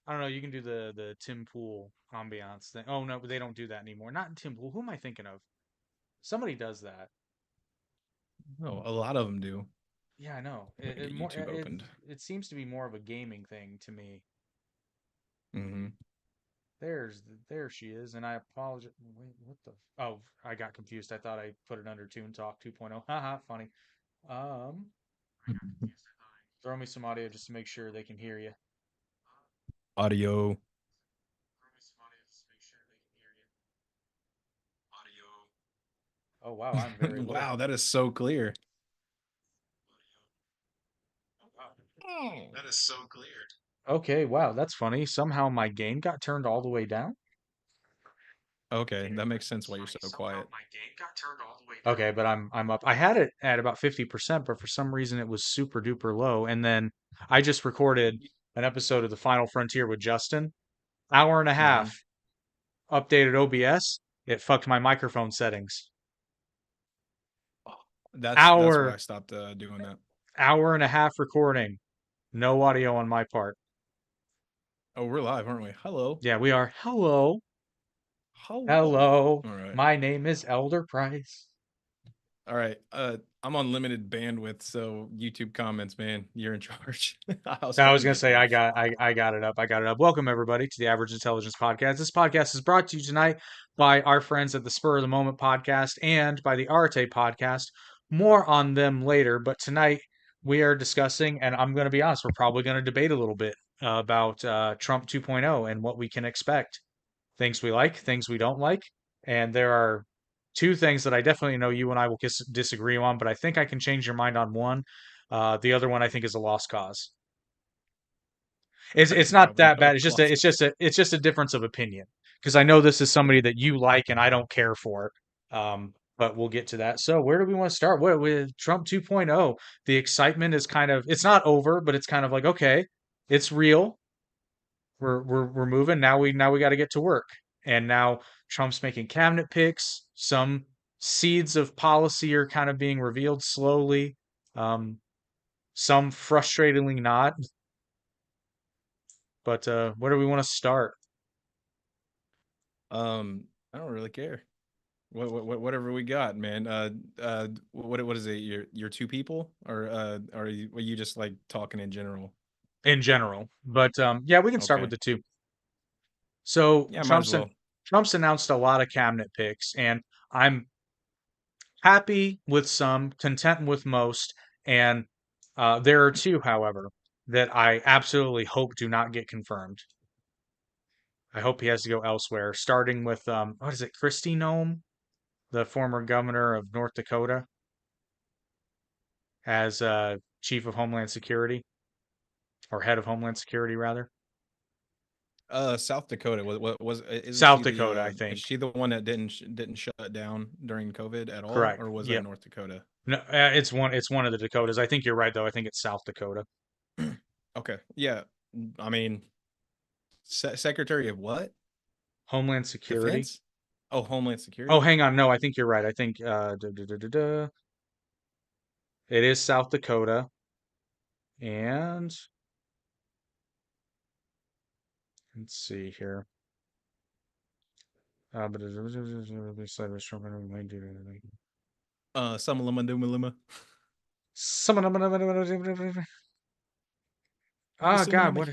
I don't know. You can do the Tim Pool ambiance thing. Oh no, but they don't do that anymore. Not in Tim Pool. Who am I thinking of? Somebody does that. Oh, a lot of them do. Yeah, I know. Let me It get more YouTube opened. it seems to be more of a gaming thing to me. Hmm. There she is, and I apologize. Wait, what the? Oh, I got confused. I thought I put it under Toon Talk 2.0. Haha, funny. Um, throw me some audio just to make sure they can hear you. Audio. Oh wow, I'm very low. Wow, that is so clear. Oh wow. Oh, that is so clear. Okay, wow, that's funny. Somehow my gain got turned all the way down. Okay, that makes sense why you're so quiet. Okay, but I'm up. I had it at about 50%, but for some reason it was super duper low. And then I just recorded an episode of The Final Frontier with Justin. Hour and a Hmm. half, updated OBS. It fucked my microphone settings. That's why I Hour, stopped doing that. hour and a half recording. No audio on my part. Oh, we're live, aren't we? Hello. Yeah, we are. Hello. Hello. Hello. All right. My name is Elder Price. All right. I'm on limited bandwidth, so YouTube comments, man, you're in charge. I'll I start was when gonna you say finish. I got it up. I got it up. Welcome everybody to the Average Intelligence Podcast. This podcast is brought to you tonight by our friends at the Spur of the Moment podcast and by the Arte podcast. More on them later, but tonight we are discussing, and I'm going to be honest, we're probably going to debate a little bit about Trump 2.0 and what we can expect. Things we like, things we don't like, and there are two things that I definitely know you and I will disagree on, but I think I can change your mind on one. The other one I think is a lost cause. It's That's not probably that not a bad. lost cause. It's just a difference of opinion because I know this is somebody that you like and I don't care for. But we'll get to that. So where do we want to start? What with Trump 2.0? The excitement is kind of it's not over, but it's kind of like okay, it's real. We're moving now. We got to get to work. And now Trump's making cabinet picks. Some seeds of policy are kind of being revealed slowly. Um, some frustratingly not. But where do we want to start? I don't really care. Whatever we got, man. What is it? You're two people, or are you just like talking in general? In general. But yeah, we can start with Okay. the two. So Yeah, might as well. Trump's announced a lot of cabinet picks, and I'm happy with some, content with most, and there are two, however, that I absolutely hope do not get confirmed. I hope he has to go elsewhere, starting with what is it, Kristi Noem, the former governor of North Dakota, as chief of Homeland Security or head of Homeland Security, rather. South Dakota. What was? Isn't South she the? Dakota, I Is think. she the one that didn't shut down during COVID at all, Correct. or was that Yep. North Dakota? No, it's one of the Dakotas. I think you're right though. I think it's South Dakota. Okay. Yeah. I mean, Secretary of what? Homeland Security. Defense? Oh, Homeland Oh, Security. hang on. No, I think you're right. I think it is South Dakota. And let's see here. But Sumalima Dumalima. oh God, what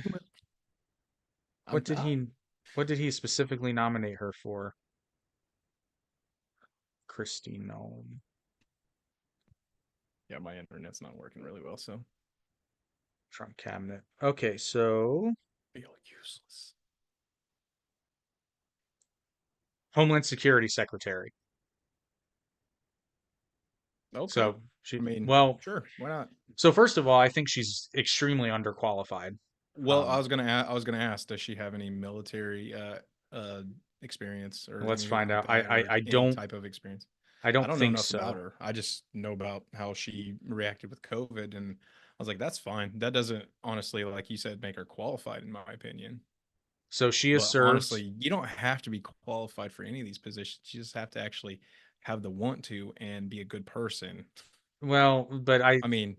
I'm did top. he specifically nominate her for? Christine Nolan. Yeah, my internet's not working really well, so Trump cabinet. Okay, so feel useless. Homeland Security Secretary. Okay. So I mean, well, sure, why not? so first of all, I think she's extremely underqualified. Well, Um, I was gonna ask, does she have any military uh experience or let's anything find like out. that, or any type of experience? I I don't don't know think enough about so. her. I just know about how she reacted with COVID, and I was like, that's fine. That doesn't honestly, like you said, make her qualified in my opinion. So she has But served. honestly, you don't have to be qualified for any of these positions. You just have to actually have the want to and be a good person. Well, but I I mean,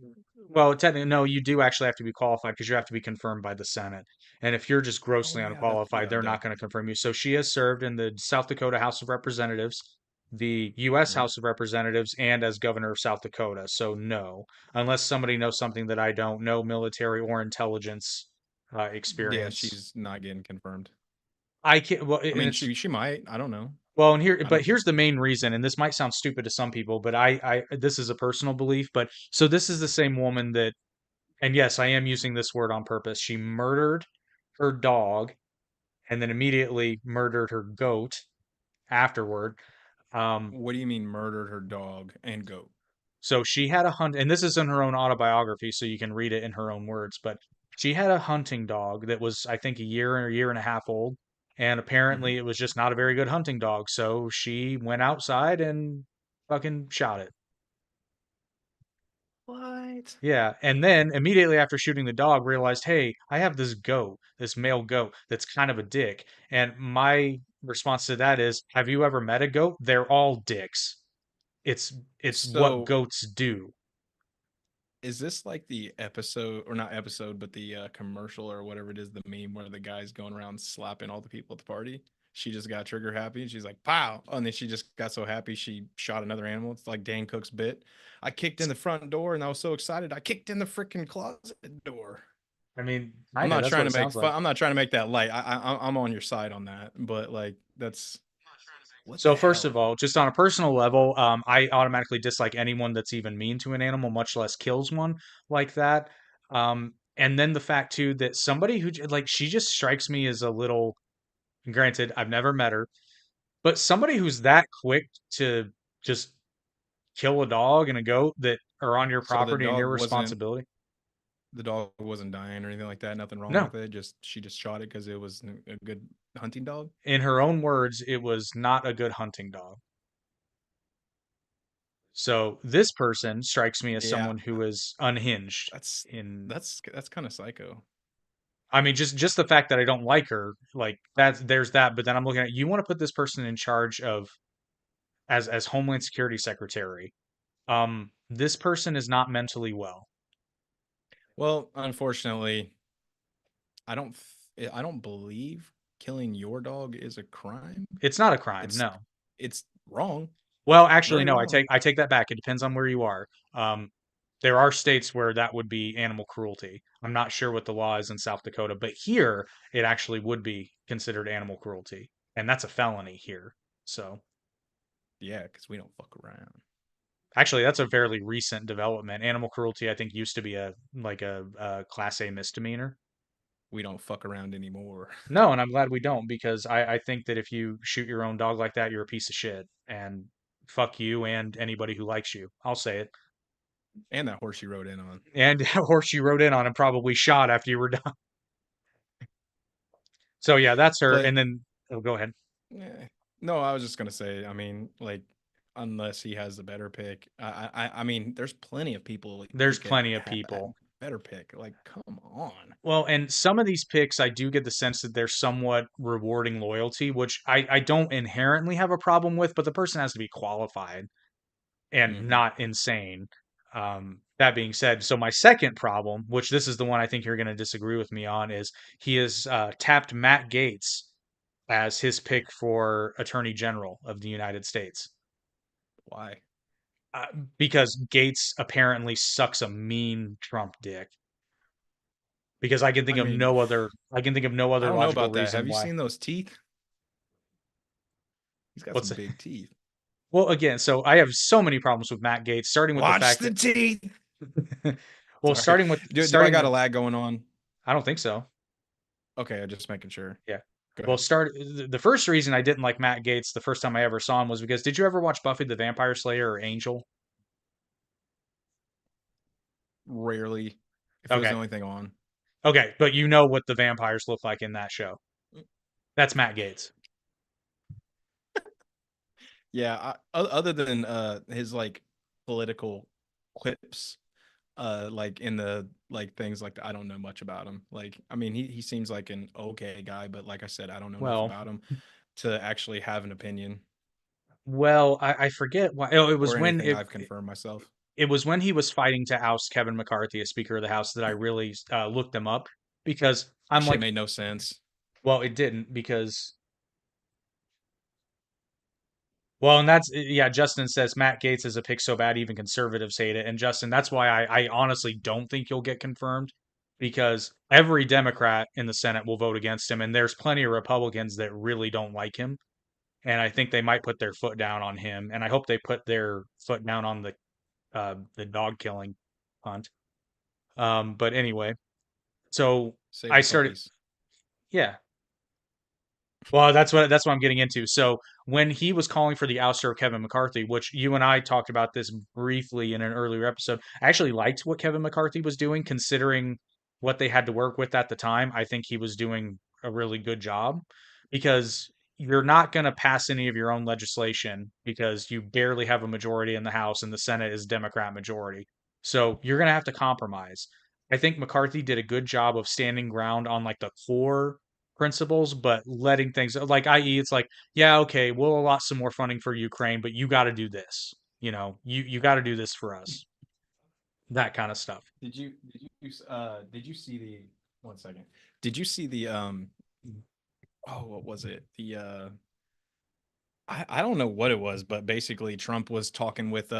well, technically, no, you do actually have to be qualified because you have to be confirmed by the Senate. And if you're just oh grossly yeah, that's unqualified, they're duh. not going to confirm you. So she has served in the South Dakota House of Representatives, the U.S. Mm. House of Representatives, and as governor of South Dakota. So no, unless somebody knows something that I don't know, military or intelligence Yeah, experience. she's not getting confirmed. I can't. Well, I and mean, it's she might. I don't know. well, and here, I but don't think. here's the main reason, and this might sound stupid to some people, but this is a personal belief. But so this is the same woman that, and yes, I am using this word on purpose. She murdered her dog and then immediately murdered her goat afterward. Um, What do you mean murdered her dog and goat? so she had a hunt, and this is in her own autobiography, so you can read it in her own words. But she had a hunting dog that was, I think, a year or a year and a half old, and Hmm. apparently it was just not a very good hunting dog. So she went outside and fucking shot it. What? Yeah, and then immediately after shooting the dog, realized, hey, I have this goat, this male goat that's kind of a dick. And my response to that is, have you ever met a goat? They're all dicks. It's what So goats do. is this like the episode, or not episode, but the commercial or whatever it is, the meme where the guy's going around slapping all the people at the party? She just got trigger happy and she's like, pow. And then she just got so happy she shot another animal. It's like Dan Cook's bit. I kicked in the front door and I was so excited. I kicked in the freaking closet door. I mean, kinda, that's what it sounds like. I'm not trying to make that light. I'm on your side on that. But like, that's what So the first of hell? all, just on a personal level, I automatically dislike anyone that's even mean to an animal, much less kills one like that. And then the fact too that somebody like she just strikes me as a little, granted, I've never met her, but somebody who's that quick to just kill a dog and a goat that are on your So property and your responsibility. the dog wasn't dying or anything like that. Nothing wrong No, with it. Just she just shot it because it was a good hunting dog. in her own words, it was not a good hunting dog. So this person strikes me as Yeah, someone who is unhinged that's in, that's kind of psycho. I mean, just the fact that I don't like her, like there's that. But then I'm looking at, you want to put this person in charge of, as Homeland Security Secretary. This person is not mentally well. Well, unfortunately, I don't believe killing your dog is a crime. It's not a crime, It's no. it's wrong, Well, actually, very no. I wrong. take that back. It depends on where you are. Um, there are states where that would be animal cruelty. I'm not sure what the law is in South Dakota, but here it actually would be considered animal cruelty, and that's a felony here. So Yeah, because we don't fuck around. actually, that's a fairly recent development. Animal cruelty, I think, used to be a Class A misdemeanor. We don't fuck around anymore. No, and I'm glad we don't because I think that if you shoot your own dog like that, you're a piece of shit. And fuck you and anybody who likes you. I'll say it. And that horse you rode in on. And a horse you rode in on and probably shot after you were done. So yeah, that's her. But And then oh, go ahead. eh, no, I was just gonna say. I mean, like, unless he has the better pick, I mean, there's plenty of people he There's could plenty of have people. better pick. Like, come on. Well, and some of these picks, I do get the sense that they're somewhat rewarding loyalty, which I don't inherently have a problem with, but the person has to be qualified and Hmm. not insane. That being said, so my second problem, which this is the one I think you're going to disagree with me on, is he has tapped Matt Gaetz as his pick for Attorney General of the United States. Why? Uh, because Gates apparently sucks a mean Trump dick. Because I mean, I can think of no I other don't know logical about that. reason Have you why. seen those teeth? He's got What's some big teeth. well, again, so I have so many problems with Matt Gates, starting with the Watch fact the teeth. that, well, Sorry. Do I starting got a with, lag going on? I don't think so. Okay, I'm just making sure. Yeah. Go Well, ahead. the first reason I didn't like Matt Gates the first time I ever saw him was because did you ever watch Buffy the Vampire Slayer or Angel? Rarely, if it was the Okay. only thing on. Okay, but you know what the vampires look like in that show. That's Matt Gates. Yeah, other than his like political quips, like in the like things like that, I don't know much about him. Like, I mean, he seems like an okay guy, but like I said, I don't know enough Well, about him to actually have an opinion I forget why. Oh, it was or when anything I've confirmed myself. it was when he was fighting to oust Kevin McCarthy as Speaker of the House that I really looked them up because That I'm shit like, made no sense. well, it didn't because well, and that's yeah. Justin says Matt Gaetz is a pick so bad even conservatives hate it, and Justin, that's why I honestly don't think he'll get confirmed because every Democrat in the Senate will vote against him, and there's plenty of Republicans that really don't like him, and I think they might put their foot down on him, and I hope they put their foot down on the dog killing hunt. But anyway, so Save I the started, puppies. yeah. Well, that's what I'm getting into. So when he was calling for the ouster of Kevin McCarthy, which you and I talked about this briefly in an earlier episode, I actually liked what Kevin McCarthy was doing, considering what they had to work with at the time. I think he was doing a really good job because you're not going to pass any of your own legislation because you barely have a majority in the House and the Senate is Democrat majority. So you're going to have to compromise. I think McCarthy did a good job of standing ground on like the core principles, but letting things like, i.e., it's like, yeah, okay, we'll allot some more funding for Ukraine, but you got to do this. You got to do this for us. That kind of stuff. Did you see the one second? Did you see the oh, what was it? I don't know what it was, but basically Trump was talking with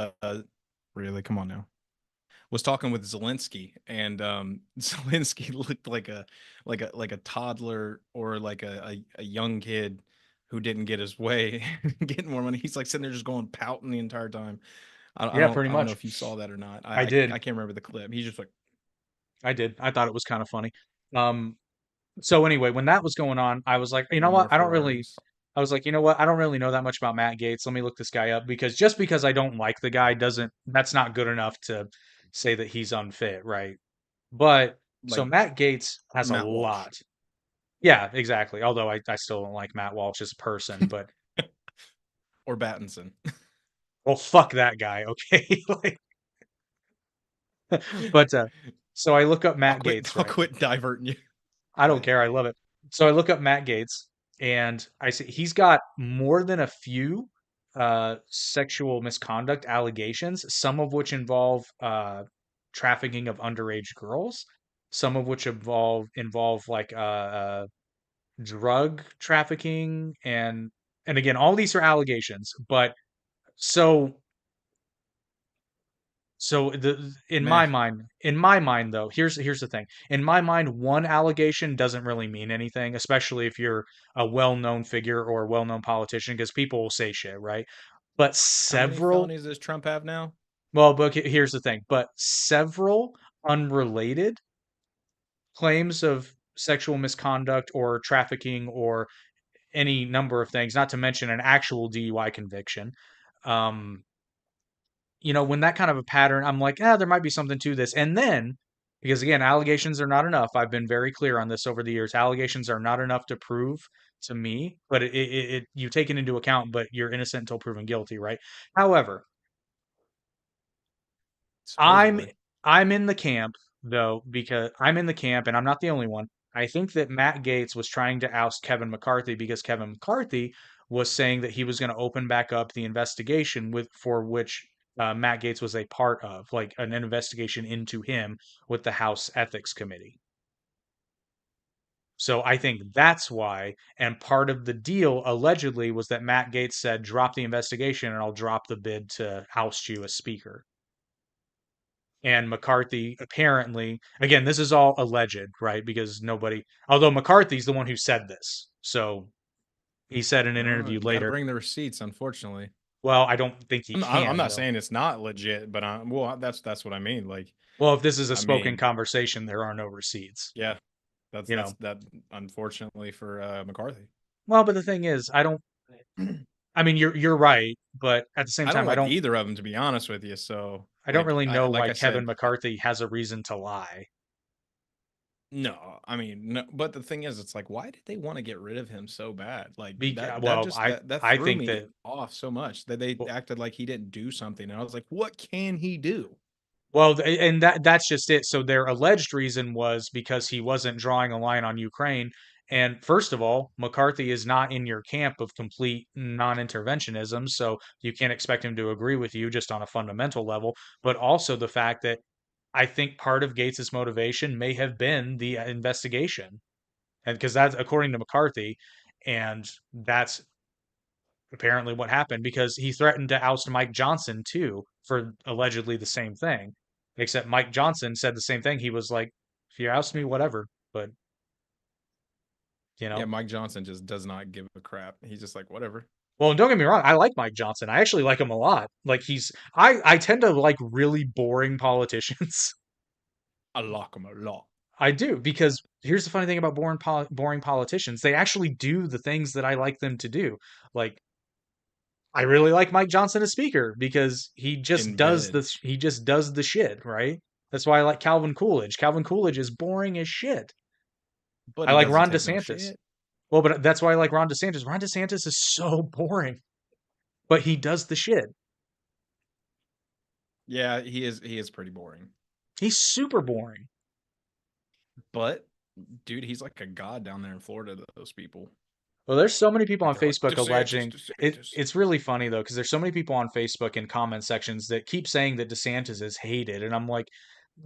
really, come on now. Was talking with Zelensky, and Zelensky looked like a toddler or like a young kid who didn't get his way, getting more money. He's like sitting there just going pouting the entire time. Yeah, pretty I don't know much. if you saw that or not. I did. I can't remember the clip. He's just like I did. I thought it was kind of funny. Um, so anyway, when that was going on, I was like, you know what? more Ferraris. I was like, you know what? I don't really know that much about Matt Gates. Let me look this guy up because just because I don't like the guy doesn't, that's not good enough to say that he's unfit, right? But so Like Matt Gates has a Matt Walsh lot. Yeah, exactly. Although I still don't like Matt Walsh as a person, but or Battinson. well, fuck that guy, okay? Like, but so I look up Matt Gates, I'll right? quit diverting you. I Go don't ahead. care. I love it. So I look up Matt Gates and I see he's got more than a few sexual misconduct allegations, some of which involve trafficking of underage girls, some of which involve like drug trafficking and again, all these are allegations, but so so the Meh. in my mind though, here's the thing. In my mind, one allegation doesn't really mean anything, especially if you're a well-known figure or a well-known politician, because people will say shit, right? But How many several, felonies does Trump have now? well, but here's the thing. But several unrelated claims of sexual misconduct or trafficking or any number of things, not to mention an actual DUI conviction. Um, when that kind of a pattern, I'm like, there might be something to this. And then, because again, allegations are not enough. I've been very clear on this over the years. Allegations are not enough to prove to me, but you take it into account, but you're innocent until proven guilty, right? However, I'm Supposedly. I'm in the camp though, because I'm in the camp and I'm not the only one. I think that Matt Gates was trying to oust Kevin McCarthy because Kevin McCarthy was saying that he was going to open back up the investigation with for which Matt Gates was a part of, like an investigation into him with the House Ethics Committee. So I think that's why, and part of the deal allegedly was that Matt Gates said, "Drop the investigation, and I'll drop the bid to oust you as Speaker." And McCarthy apparently, again, this is all alleged, right? Because nobody, although McCarthy's the one who said this. So he said in an interview You got to later, bring the receipts, unfortunately. well, I don't think he I'm can, not though. saying it's not legit, but well, that's what I mean. Like, Well, if this is a I spoken mean, conversation, there are no receipts, yeah, you know. that. Unfortunately for McCarthy, Well, but the thing is, I mean, you're right, but at the same I don't time, like either of them to be honest with you. So, I don't really I know like why I Kevin said, McCarthy has a reason to lie. no, I mean, no. But the thing is, it's like, why did they want to get rid of him so bad? Like that Well, just that I threw think me that off so much that they well, acted like he didn't do something, and I was like, what can he do? and that's just it. So their alleged reason was because he wasn't drawing a line on Ukraine, And first of all, McCarthy is not in your camp of complete non-interventionism, so you can't expect him to agree with you just on a fundamental level. But also the fact that I think part of Gates's motivation may have been the investigation, and because that's according to McCarthy, and that's apparently what happened because he threatened to oust Mike Johnson too for allegedly the same thing. Except Mike Johnson said the same thing. He was like, "If you oust me, whatever." But you Yeah, know, Mike Johnson just does not give a crap. He's just like, whatever. well, don't get me wrong. I like Mike Johnson. I actually like him a lot. Like I tend to like really boring politicians. I like him a lot. I do because here's the funny thing about boring politicians. They actually do the things that I like them to do. Like I really like Mike Johnson as speaker because In veg. he just does the shit, right? That's why I like Calvin Coolidge. Calvin Coolidge is boring as shit. But I he like doesn't Ron take no DeSantis. shit. Well, but that's why I like Ron DeSantis. Ron DeSantis is so boring, but he does the shit. Yeah, he is pretty boring. He's super boring. But dude, he's like a god down there in Florida to those people. Well, there's so many people Like on they're like Facebook DeSantis, alleging it. DeSantis. It's really funny though, because there's so many people on Facebook in comment sections that keep saying that DeSantis is hated, and I'm like,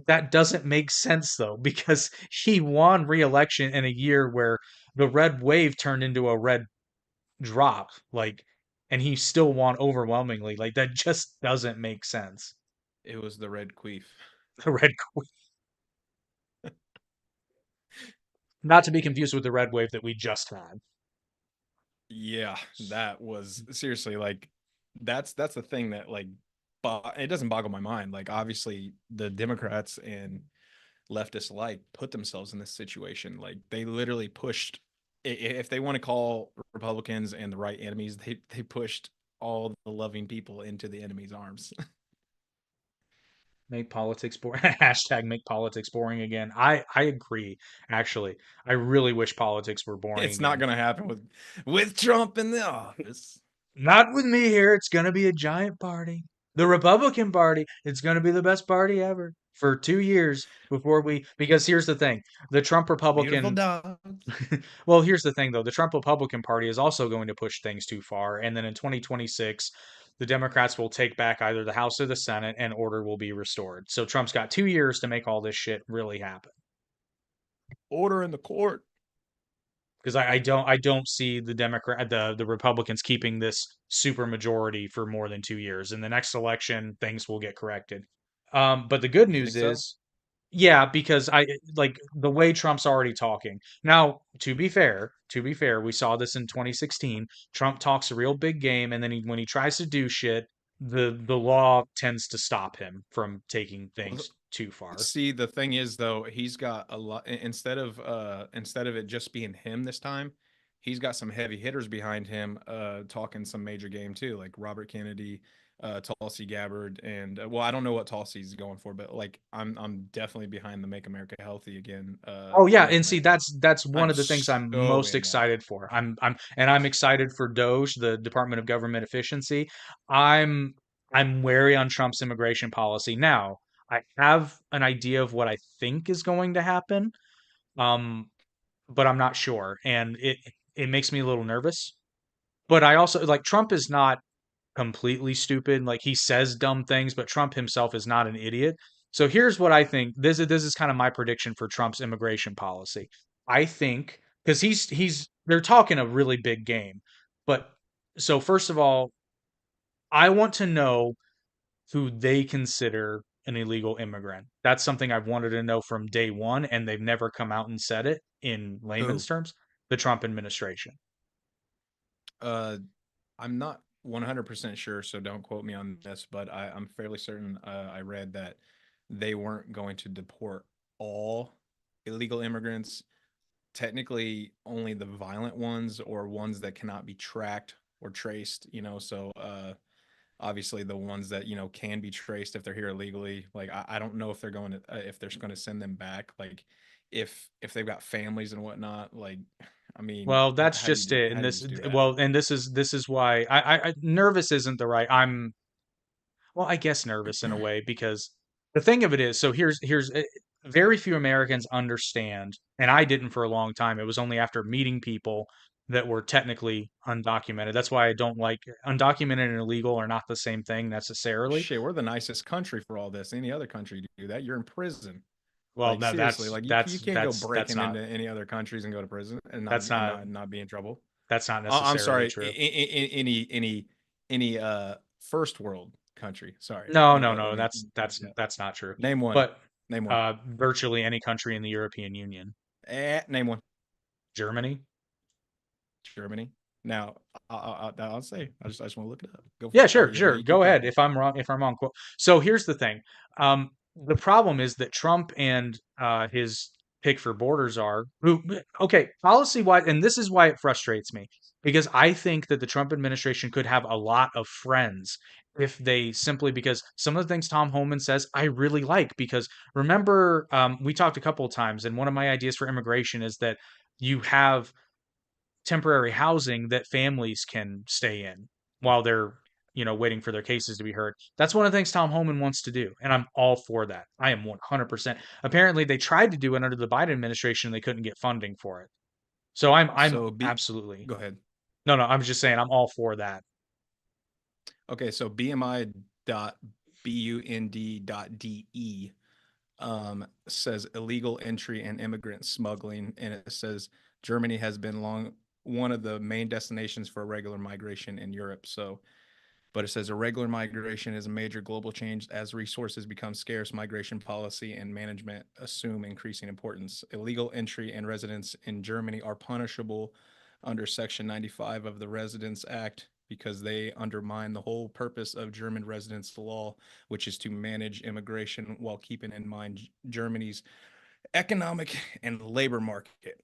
that doesn't make sense though, because he won re-election in a year where the red wave turned into a red drop, like, and he still won overwhelmingly. Like that just doesn't make sense. It was the red queef. The red, not to be confused with the red wave that we just had. Yeah, that was seriously like that's the thing that like it doesn't boggle my mind. Like obviously the Democrats and leftists alike put themselves in this situation. Like they literally pushed if they want to call Republicans and the right enemies, they pushed all the loving people into the enemy's arms. Make politics boring. Hashtag make politics boring again. I agree. Actually, I really wish politics were boring It's not again. going to happen with Trump in the office. Not with me here. It's gonna be a giant party. The Republican Party. It's gonna be the best party ever for 2 years before we. Because here's the thing: the Trump Beautiful Republican. dogs. Well, here's the thing though: the Trump Republican Party is also going to push things too far, and then in 2026, the Democrats will take back either the House or the Senate, and order will be restored. So Trump's got 2 years to make all this shit really happen. Order in the court. Because I don't see the Republicans keeping this super majority for more than 2 years. In the next election, things will get corrected. But the good You news think so? is, yeah, because I like the way Trump's already talking. Now, to be fair, we saw this in 2016. Trump talks a real big game, and then when he tries to do shit, the law tends to stop him from taking Well, things too far. see, the thing is though, he's got a lot instead of it just being him this time, he's got some heavy hitters behind him talking some major game too, like Robert Kennedy, Tulsi Gabbard, and well, I don't know what Tulsi's going for, but like I'm definitely behind the Make America Healthy Again Oh yeah, and see movement. Like that's one I'm of the things I'm so most in that. excited for. I'm excited for DOGE, the Department of Government Efficiency. I'm I'm wary on Trump's immigration policy. Now, I have an idea of what I think is going to happen, um, but I'm not sure, and it makes me a little nervous. But I also like Trump is not completely stupid. Like he says dumb things, but Trump himself is not an idiot. So here's what I think. This is kind of my prediction for Trump's immigration policy. I think because he's they're talking a really big game. But so first of all, I want to know who they consider an illegal immigrant. That's something I've wanted to know from day one, and they've never come out and said it in layman's Who? terms. The Trump administration. Uh, I'm not 100% sure, so don't quote me on this, but I'm fairly certain I read that they weren't going to deport all illegal immigrants. Technically, only the violent ones or ones that cannot be tracked or traced, so obviously the ones that, can be traced if they're here illegally. Like I don't know if they're going to if they're going to send them back. Like if they've got families and whatnot, like I mean, Well, that's how do you just do it. how And do you this, just do that? well, and this is why nervous isn't the right. Well, I guess nervous in a way because the thing of it is, so here's very few Americans understand, and I didn't for a long time. It was only after meeting people that were technically undocumented. That's why I don't like undocumented and illegal are not the same thing necessarily. Shit, we're the nicest country for all this. Any other country to do that, you're in prison. Well, Like no, seriously, like you can't go that's breaking not into any other countries and go to prison and that's not not be in trouble. that's not I'm necessarily sorry, true. any first world country. Sorry, No, no, no, let me that's change that's that. that's not true. Name one. But Name one. virtually any country in the European Union, Name one. Germany. Germany. Now, I'll say. I just want to look it up. Go for Yeah, it. sure, I'll sure. let you keep Go ahead. talking. If I'm wrong, if I'm wrong, so here's the thing. The problem is that Trump and his pick for borders are who. Okay, policy wise, and this is why it frustrates me because I think that the Trump administration could have a lot of friends if they simply because some of the things Tom Homan says I really like because remember we talked a couple of times and one of my ideas for immigration is that you have temporary housing that families can stay in while they're waiting for their cases to be heard. That's one of the things Tom Homan wants to do, and I'm all for that. I am 100%. Apparently, they tried to do it under the Biden administration, and they couldn't get funding for it. So I'm So B. absolutely Go ahead. no, no. I'm just saying I'm all for that. Okay, so BMI dot BUND dot DE says illegal entry and immigrant smuggling, and it says Germany has been long one of the main destinations for irregular migration in Europe. So, but it says irregular migration is a major global change as resources become scarce. Migration policy and management assume increasing importance. Illegal entry and residence in Germany are punishable under Section 95 of the Residence Act because they undermine the whole purpose of German residence law, which is to manage immigration while keeping in mind Germany's economic and labor market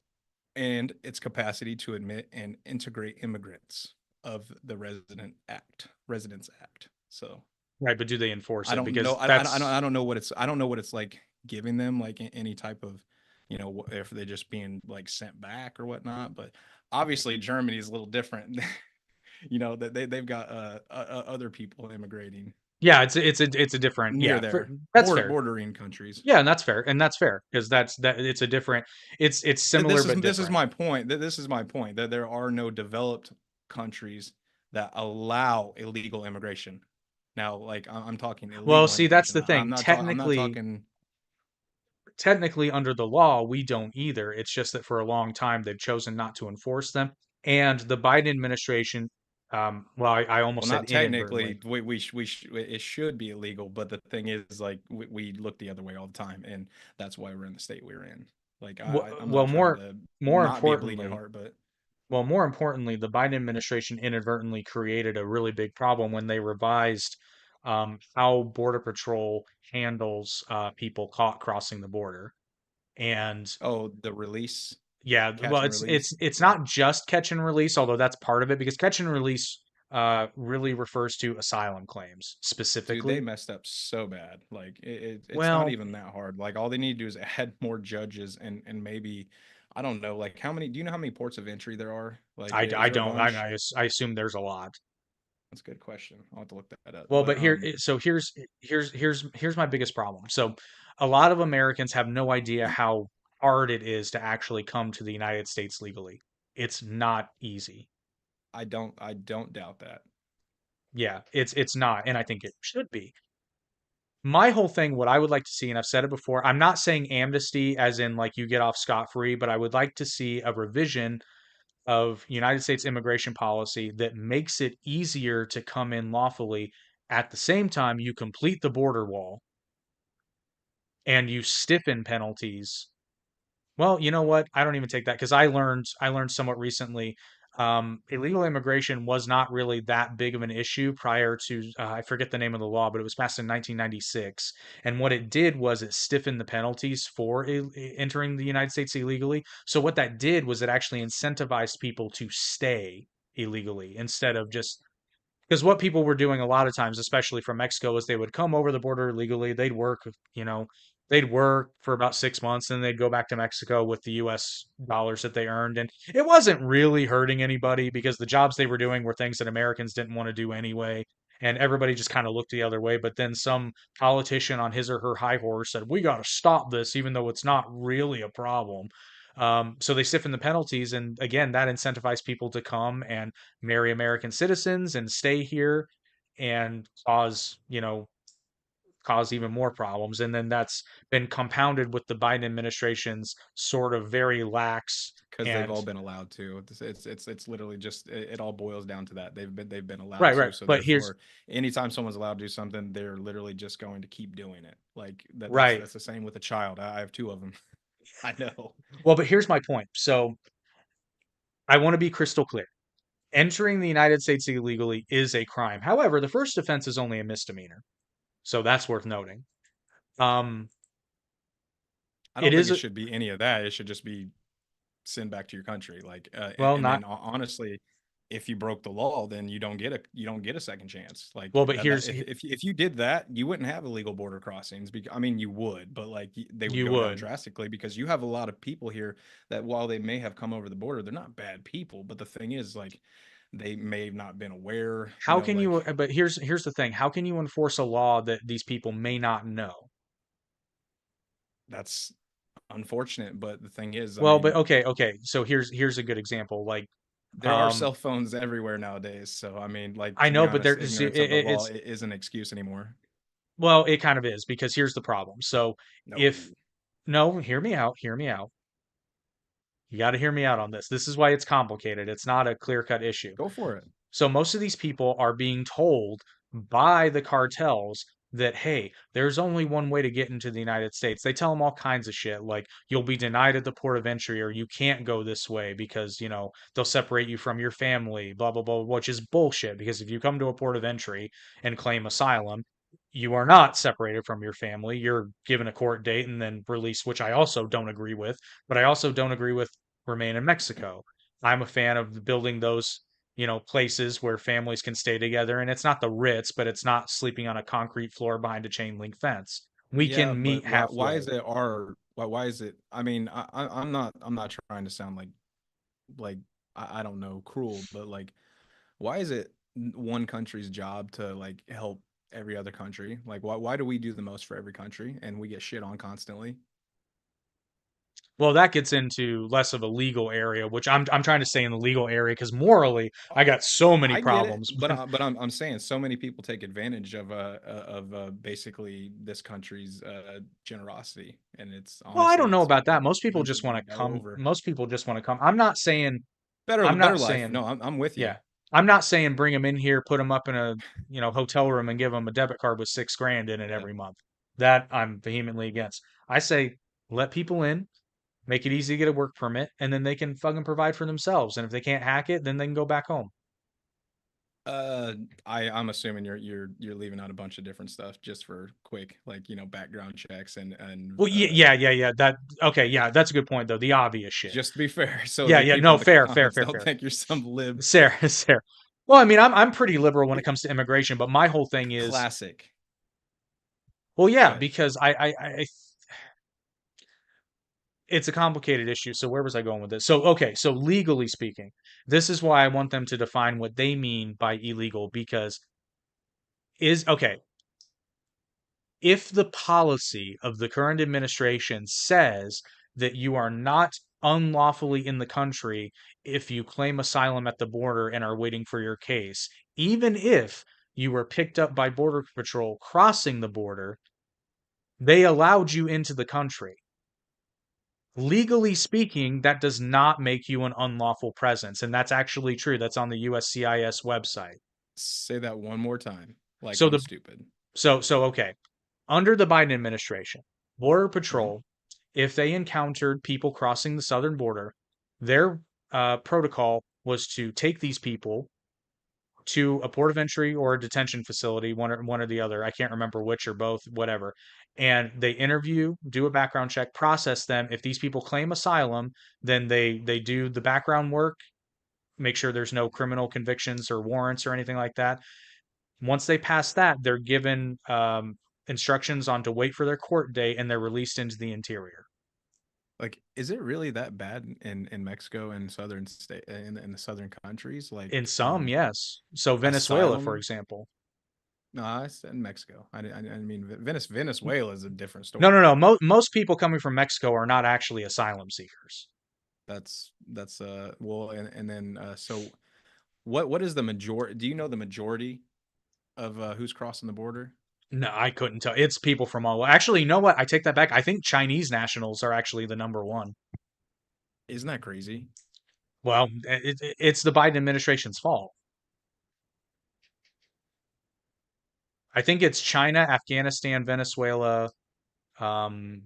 and its capacity to admit and integrate immigrants of the Residence Act. So Right, but do they enforce I it? don't know. Because that's I don't know what it's. I don't know what it's like giving them like any type of, if they're just being like sent back or whatnot. But obviously Germany is a little different. That they've got other people immigrating yeah, it's a different near yeah. their That's fair. bordering countries. Yeah, and that's fair because that it's a different. It's similar but This is different. my point. This is my point that there are no developed countries that allow illegal immigration. Now, like I'm talking Well, illegal see, that's immigration. the thing. I'm not talking. Technically under the law, we don't either. It's just that for a long time they've chosen not to enforce them. And the Biden administration, well, I Well, almost said not inadvertently. technically. It should be illegal, but the thing is, like, we look the other way all the time, and that's why we're in the state we're in. Like, I'm Well, not trying to more not be a bleeding importantly, heart, but more importantly, the Biden administration inadvertently created a really big problem when they revised how Border Patrol handles people caught crossing the border. And oh, the release, yeah, catch well, and release. it's Yeah. not just catch and release, although that's part of it because catch and release really refers to asylum claims Dude, they specifically. messed up so bad. Like it's not Well, even that hard. Like all they need to do is add more judges and maybe I don't know. Like how many? Do you know how many ports of entry there are? Like is I there a don't bunch? I assume there's a lot. That's a good question. I'll have to look that up. Well, But but so here's my biggest problem. So a lot of Americans have no idea how hard it is to actually come to the United States legally. It's not easy. I don't doubt that. Yeah, it's not, and I think it should be. My whole thing, what I would like to see, and I've said it before, I'm not saying amnesty as in like you get off scot-free, but I would like to see a revision of United States immigration policy that makes it easier to come in lawfully. At the same time, you complete the border wall and you stiffen penalties. Well, you know what? I don't even take that because I learned somewhat recently. Illegal immigration was not really that big of an issue prior to I forget the name of the law, but it was passed in 1996. And what it did was it stiffened the penalties for entering the United States illegally. So what that did was it actually incentivized people to stay illegally instead of just because what people were doing a lot of times, especially from Mexico, is they would come over the border illegally. They'd work, you know, they'd work for about 6 months, and they'd go back to Mexico with the U.S. dollars that they earned. And it wasn't really hurting anybody because the jobs they were doing were things that Americans didn't want to do anyway. and everybody just kind of looked the other way. But then some politician on his or her high horse said, "We got to stop this, even though it's not really a problem." So they stiffen the penalties, and again, that incentivized people to come and marry American citizens and stay here and cause even more problems. And then that's been compounded with the Biden administration's sort of very lax because they've and all been allowed to. It's literally just it all boils down to that. They've been allowed right, right. to. So But here's therefore, anytime someone's allowed to do something, they're literally just going to keep doing it. Like that. That's right. that's the same with a child. I have two of them. I know. Well, but here's my point. So I want to be crystal clear. Entering the United States illegally is a crime. However, the first offense is only a misdemeanor. So that's worth noting. Um, I it don't think is it a, should be any of that. It should just be send back to your country. Like, well, and then not honestly, if you broke the law, then you don't get a second chance. Like well, but that here's if you did that, you wouldn't have illegal border crossings. I mean, you would, but like they would you go down would. drastically because you have a lot of people here that while they may have come over the border, they're not bad people. But the thing is, like, they may have not been aware. How can Like you? But here's the thing. How can you enforce a law that these people may not know? that's unfortunate. But the thing is, I Well, but mean, okay. So here's a good example. Like, there are um, cell phones everywhere nowadays. So I mean, like, I to be know, but honest, there's ignorance of the law it's is an excuse anymore. well, it kind of is because here's the problem. So No, if no, hear me out. Hear me out. You got to hear me out on this. This is why it's complicated. It's not a clear-cut issue. go for it. So most of these people are being told by the cartels that, hey, there's only one way to get into the United States. They tell them all kinds of shit, like you'll be denied at the port of entry or you can't go this way because, they'll separate you from your family, blah, blah, blah, which is bullshit. Because if you come to a port of entry and claim asylum, you are not separated from your family. You're given a court date and then released, which I also don't agree with. But I also don't agree with remain in Mexico. I'm a fan of building those places where families can stay together. And it's not the Ritz, but it's not sleeping on a concrete floor behind a chain link fence. We Yeah, can meet but why halfway. is it our why is it? I mean, I'm not trying to sound like I don't know, cruel, but like, why is it one country's job to like help every other country? Like, why do we do the most for every country and we get shit on constantly? Well, that gets into less of a legal area, which I'm trying to stay in the legal area because morally, I got so many I get it, problems. but I'm saying so many people take advantage of basically this country's generosity, and it's Well, I honestly don't know it's about that. something to go over. Most people just want to come. I'm not saying Better I'm better not life. saying No, I'm with you. yeah. I'm not saying bring them in here, put them up in a, hotel room and give them a debit card with 6 grand in it Yeah. every month. That I'm vehemently against. I say let people in, make it easy to get a work permit, and then they can fucking provide for themselves. And if they can't hack it, then they can go back home. Uh, I'm assuming you're leaving out a bunch of different stuff just for quick, like, background checks and Well, yeah. That okay, yeah, that's a good point though. The obvious shit. just to be fair, so Yeah, the yeah, people no, in the fair, fair, comments fair, don't fair. think you're some lib. Fair, fair. Well, I mean, I'm pretty liberal when it comes to immigration, but my whole thing is, Classic. well, yeah, Good. because it's a complicated issue. So where was I going with this? So okay, so legally speaking, this is why I want them to define what they mean by illegal because is okay, if the policy of the current administration says that you are not unlawfully in the country if you claim asylum at the border and are waiting for your case, even if you were picked up by Border Patrol crossing the border, they allowed you into the country. Legally speaking, that does not make you an unlawful presence. And that's actually true. That's on the USCIS website. Say that one more time, like So I'm the stupid. so okay. Under the Biden administration, Border Uh-huh. Patrol, if they encountered people crossing the southern border, their protocol was to take these people to a port of entry or a detention facility, one or the other. I can't remember which or both, whatever. And they interview, do a background check, process them. If these people claim asylum, then they do the background work, make sure there's no criminal convictions or warrants or anything like that. Once they pass that, they're given instructions on to wait for their court date, and they're released into the interior. Like, is it really that bad in Mexico and southern state in the southern countries? In some, yes. So Venezuela, for Asylum. example. No, I said Mexico. I mean, Venezuela is a different No, no, story. no. Most people coming from Mexico are not actually asylum seekers. That's well, and then so what is the majority? Do you know the majority of who's crossing the border? No, I couldn't tell. It's people from all. Actually, you know what? I take that back. I think Chinese nationals are actually the number one. Isn't that crazy? Well, it's the Biden administration's fault. I think it's China, Afghanistan, Venezuela, um,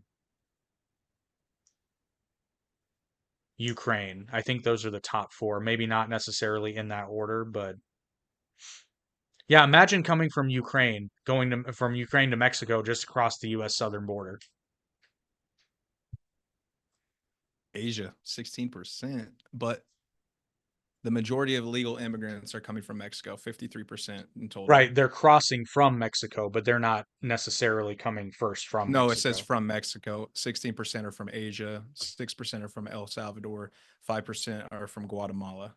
Ukraine. I think those are the top four. Maybe not necessarily in that order, but yeah, imagine coming from Ukraine, going to from Ukraine to Mexico just across the U.S. southern border. Asia, 16%, but the majority of illegal immigrants are coming from Mexico, 53% in total. Right, they're crossing from Mexico, but they're not necessarily coming first from No, it says Mexico. from Mexico. 16% are from Asia, 6% are from El Salvador, 5% are from Guatemala.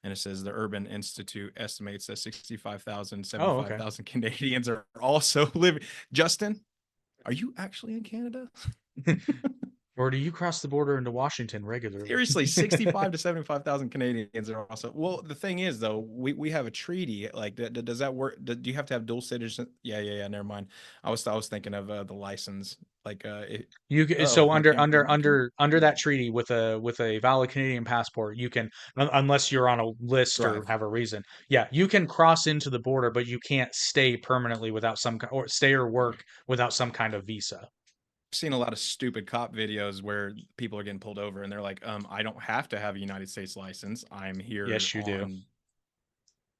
And it says the Urban Institute estimates that 65,000, Oh, seventy-five okay. thousand Canadians are also living. Justin, are you actually in Canada? Or do you cross the border into Washington regularly? Seriously, 65 to 75,000 Canadians are also. Well, the thing is, though, we have a treaty. Like, does that work? Do you have to have dual citizen? Yeah, yeah, yeah. Never mind. I was thinking of the license. Like, So you can't bring your under that Canadian treaty with a valid Canadian passport, you can unless you're on a list or drive. have a reason. Yeah, you can cross into the border, but you can't stay permanently without or stay or work without some kind of visa. I've seen a lot of stupid cop videos where people are getting pulled over and they're like, I don't have to have a United States license. I'm here Yes, you do. on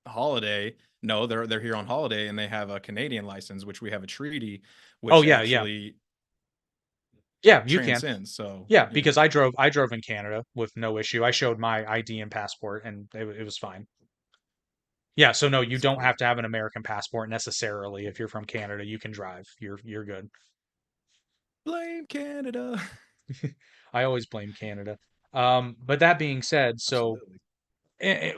holiday. No, they're here on holiday and they have a Canadian license, which we have a treaty, Oh which yeah, yeah. actually Yeah, you can. transcends. So Yeah, yeah, because I drove in Canada with no issue. I showed my ID and passport and it was fine. Yeah, so no, you it's don't have crazy. to have an American passport necessarily if you're from Canada. You can drive. You're good. Blame Canada. I always blame Canada. But that being said, Absolutely.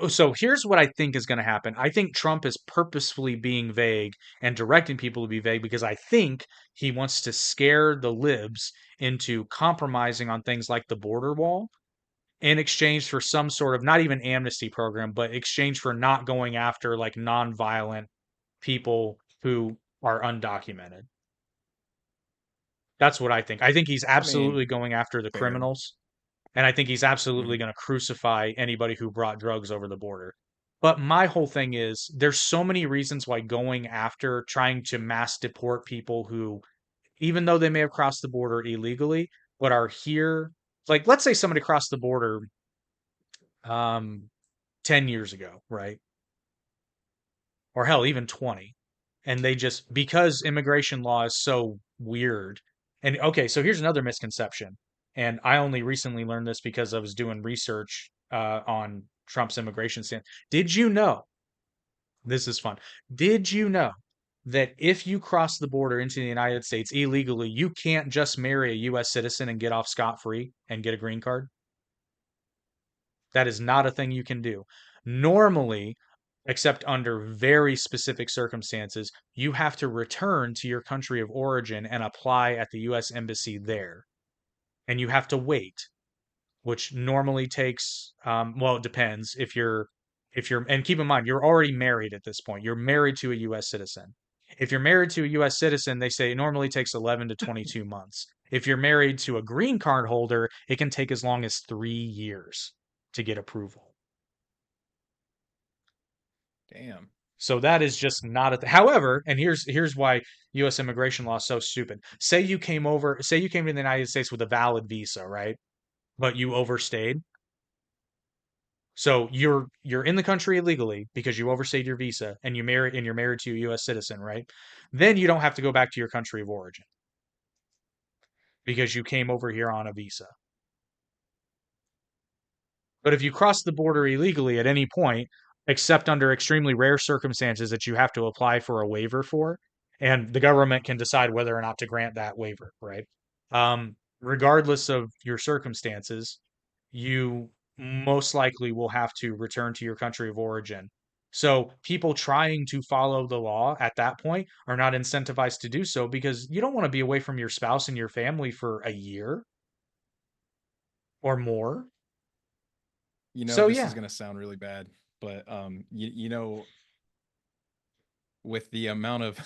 so here's what I think is going to happen. I think Trump is purposefully being vague and directing people to be vague because I think he wants to scare the libs into compromising on things like the border wall in exchange for some sort of not even amnesty program, but exchange for not going after like nonviolent people who are undocumented. That's what I think. I think he's I mean, absolutely going after the fair. criminals, and I think he's absolutely Mhm. going to crucify anybody who brought drugs over the border. But my whole thing is there's so many reasons why going after trying to mass deport people who, even though they may have crossed the border illegally, but are here, like let's say somebody crossed the border um 10 years ago, right? Or hell, even 20. And they just, because immigration law is so weird. And okay, so here's another misconception. And I only recently learned this because I was doing research on Trump's immigration stance. Did you know? This is fun. Did you know that if you cross the border into the United States illegally, you can't just marry a US citizen and get off scot-free and get a green card? That is not a thing you can do. Normally, except under very specific circumstances, you have to return to your country of origin and apply at the US Embassy there. And you have to wait, which normally takes, well, it depends and keep in mind, you're already married at this point. You're married to a US citizen. If you're married to a US citizen, they say it normally takes 11 to 22 months. If you're married to a green card holder, it can take as long as 3 years to get approval. Damn. So that is just not a however, and here's why US immigration law is so stupid. Say you came to the United States with a valid visa, right? But you overstayed. So you're in the country illegally because you overstayed your visa and you're married to a US citizen, right? Then you don't have to go back to your country of origin because you came over here on a visa. But if you cross the border illegally at any point, except under extremely rare circumstances that you have to apply for a waiver for, and the government can decide whether or not to grant that waiver, right? Regardless of your circumstances, you most likely will have to return to your country of origin, So people trying to follow the law at that point are not incentivized to do so because you don't want to be away from your spouse and your family for a year or more. You know, So this is yeah, gonna sound really bad, but you know, with the amount of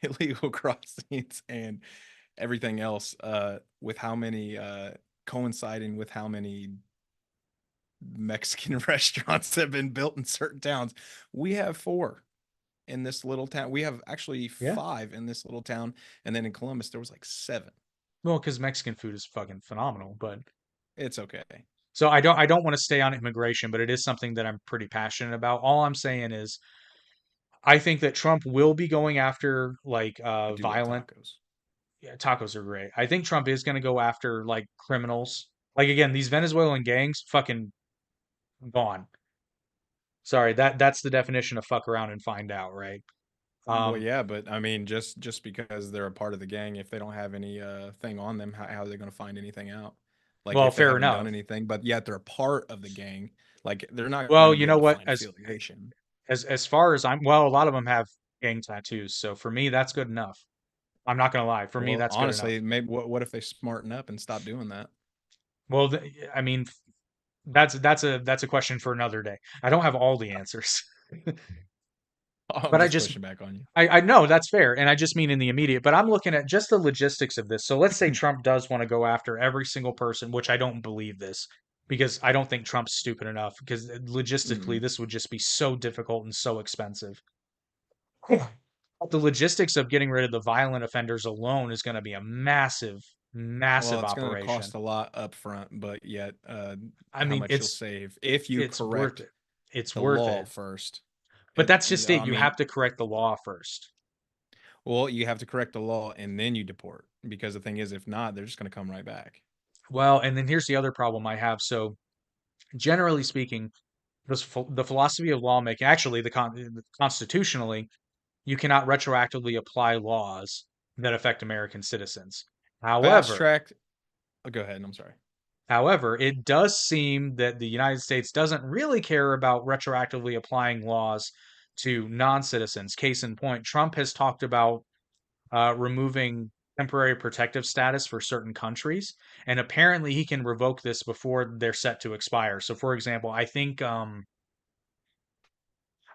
illegal crossings and everything else, with how many coinciding with how many Mexican restaurants have been built in certain towns, we have four in this little town. We have actually yeah. five in this little town, and then in Columbus there was like seven. Well, because Mexican food is fucking phenomenal, but It's okay. so I don't want to stay on immigration, but it is something that I'm pretty passionate about. All I'm saying is I think that Trump will be going after like I do love violent. tacos. Yeah, tacos are great. I think Trump is going to go after like criminals. Like again, these Venezuelan gangs fucking gone. Sorry, that's the definition of fuck around and find out, right? Well, Um, yeah, but I mean, just because they're a part of the gang, if they don't have any thing on them, how are they going to find anything out? Like well, if they fair haven't done enough. anything, but yet they're a part of the gang, like they're not going Well, to be you able know to what? find As affiliation. as far as I'm, well, a lot of them have gang tattoos, so for me, that's good enough. I'm not gonna lie. For me, Well, that's good enough. honestly, maybe what if they smarten up and stop doing that? Well, I mean, that's a question for another day. I don't have all the answers, I'm but just pushing back on you. I know that's fair, and I just mean in the immediate. But I'm looking at just the logistics of this. So let's say Trump does want to go after every single person, which I don't believe this because I don't think Trump's stupid enough. Because logistically, Mhm. this would just be so difficult and so expensive. But the logistics of getting rid of the violent offenders alone is going to be a massive, Well, massive it's going to operation. cost a lot up front, but yet I how mean, much you'll save if you it's worth correct it. It's the worth law it. first. But that's just it. I You mean, have to correct the law first. well, you have to correct the law and then you deport because the thing is, if not, they're just going to come right back. Well, and then here's the other problem I have. So generally speaking, the philosophy of lawmaking, actually, constitutionally, you cannot retroactively apply laws that affect American citizens. Fast However, track. Oh, go ahead. I'm sorry. it does seem that the United States doesn't really care about retroactively applying laws to non-citizens. Case in point, Trump has talked about removing temporary protective status for certain countries, and apparently he can revoke this before they're set to expire. So, for example, I think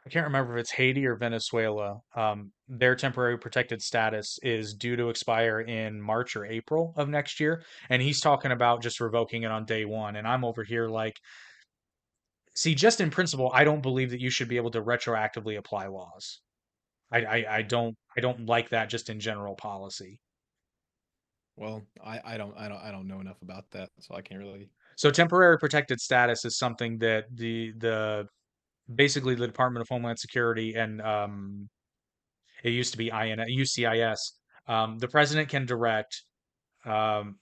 I can't remember if it's Haiti or Venezuela. Their temporary protected status is due to expire in March or April of next year. And he's talking about just revoking it on day one. And I'm over here like, see, just in principle, I don't believe that you should be able to retroactively apply laws. I don't like that just in general policy. Well, I don't know enough about that, so I can't really. So temporary protected status is something that the basically the Department of Homeland Security and it used to be UCIS. The president can direct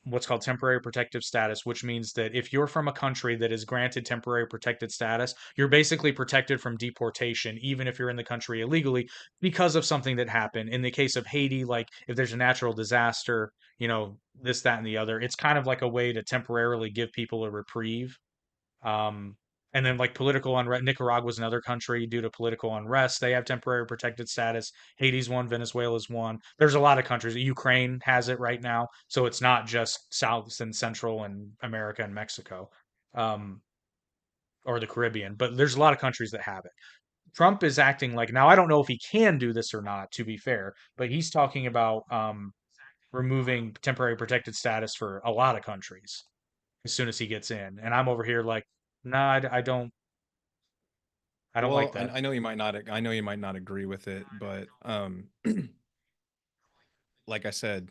what's called temporary protective status, which means that if you're from a country that is granted temporary protected status, you're basically protected from deportation, even if you're in the country illegally, because of something that happened. In the case of Haiti, like if there's a natural disaster, this, that, and the other, it's kind of like a way to temporarily give people a reprieve. Um, and then like political unrest, Nicaragua's another country due to political unrest. They have temporary protected status. Haiti's one, Venezuela's one. There's a lot of countries. Ukraine has it right now, so it's not just South and Central and America and Mexico, um, or the Caribbean, but there's a lot of countries that have it. Trump is acting like now. I don't know if he can do this or not. To be fair, but he's talking about removing temporary protected status for a lot of countries as soon as he gets in, and I'm over here like, nah, I don't. I don't like Well, that. I know you might not. I know you might not agree with it, but like I said,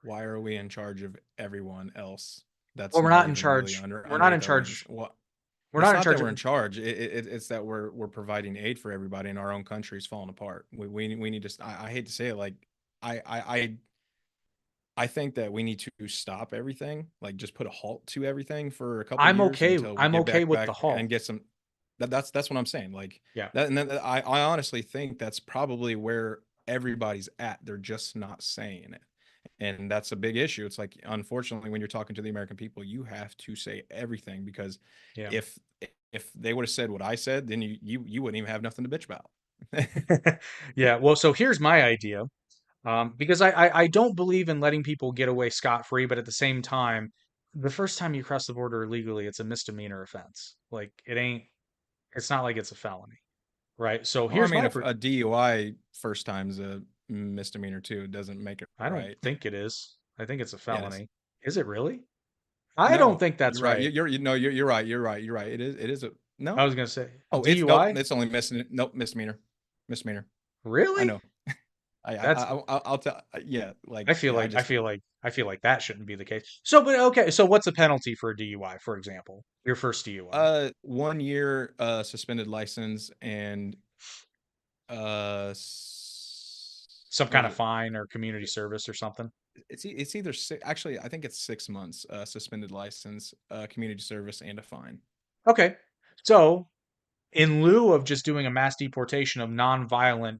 why are we in charge of everyone else that's Well, we're not not in even really charge. under We're not in underneath our wings? charge. What? We're It's not in not that charge we're of. in charge. It's that we're providing aid for everybody, and our own country's falling apart. We need to. I hate to say it, like I I I I think that we need to stop everything, like just put a halt to everything for a couple I'm years okay. until we I'm get okay back with the back halt. and get some. That's what I'm saying. Like Yeah. that, and then I honestly think that's probably where everybody's at. They're just not saying it, and that's a big issue. It's like unfortunately when you're talking to the American people, you have to say everything because Yeah. if if they would have said what I said, then you wouldn't even have nothing to bitch about. Yeah, well, so here's my idea. Because I don't believe in letting people get away scot-free, but at the same time, the first time you cross the border illegally, it's a misdemeanor offense. Like it's not like it's a felony, right? So Well, I here's mean, my, if a DUI first time's a misdemeanor too, it doesn't make it I don't right. think it is. I think it's a Yes. felony. Is it really? I don't No, think you're that's right. right. No, you're right. You're right. You're right. It is a I no. was gonna say Oh, it's nope. DUI. It's only nope misdemeanor, misdemeanor. I Really? know. That's I'll tell. Yeah, like I feel yeah. I like I just feel like I feel like that shouldn't be the case. So, but okay. So, what's the penalty for a DUI, for example? Your first DUI, 1 year suspended license and some what kind is of it? fine or community service or something. It's either actually I think it's 6 months suspended license, community service, and a fine. Okay. So, in lieu of just doing a mass deportation of non-violent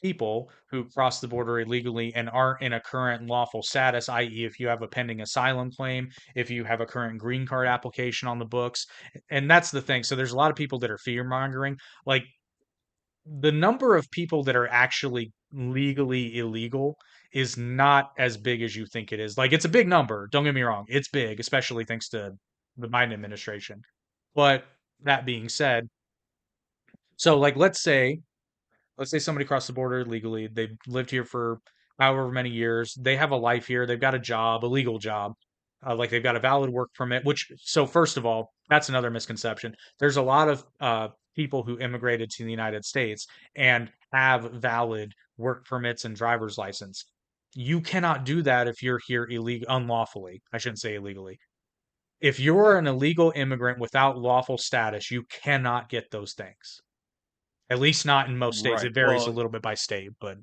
people who cross the border illegally and aren't in a current lawful status, i.e., if you have a pending asylum claim, if you have a current green card application on the books, and that's the thing. So, there's a lot of people that are fear mongering. Like, the number of people that are actually legally illegal is not as big as you think it is. Like, it's a big number. Don't get me wrong. It's big, especially thanks to the Biden administration. But that being said, so like let's say somebody crossed the border legally. They've lived here for however many years. They have a life here. They've got a job, a legal job. Like they've got a valid work permit, which, so first of all, that's another misconception. There's a lot of people who immigrated to the United States and have valid work permits and driver's license. You cannot do that if you're here illegal, unlawfully. I shouldn't say illegally. If you're Yeah, an illegal immigrant without lawful status, you cannot get those things. At least not in most states. right. It varies a Well, little bit by state, but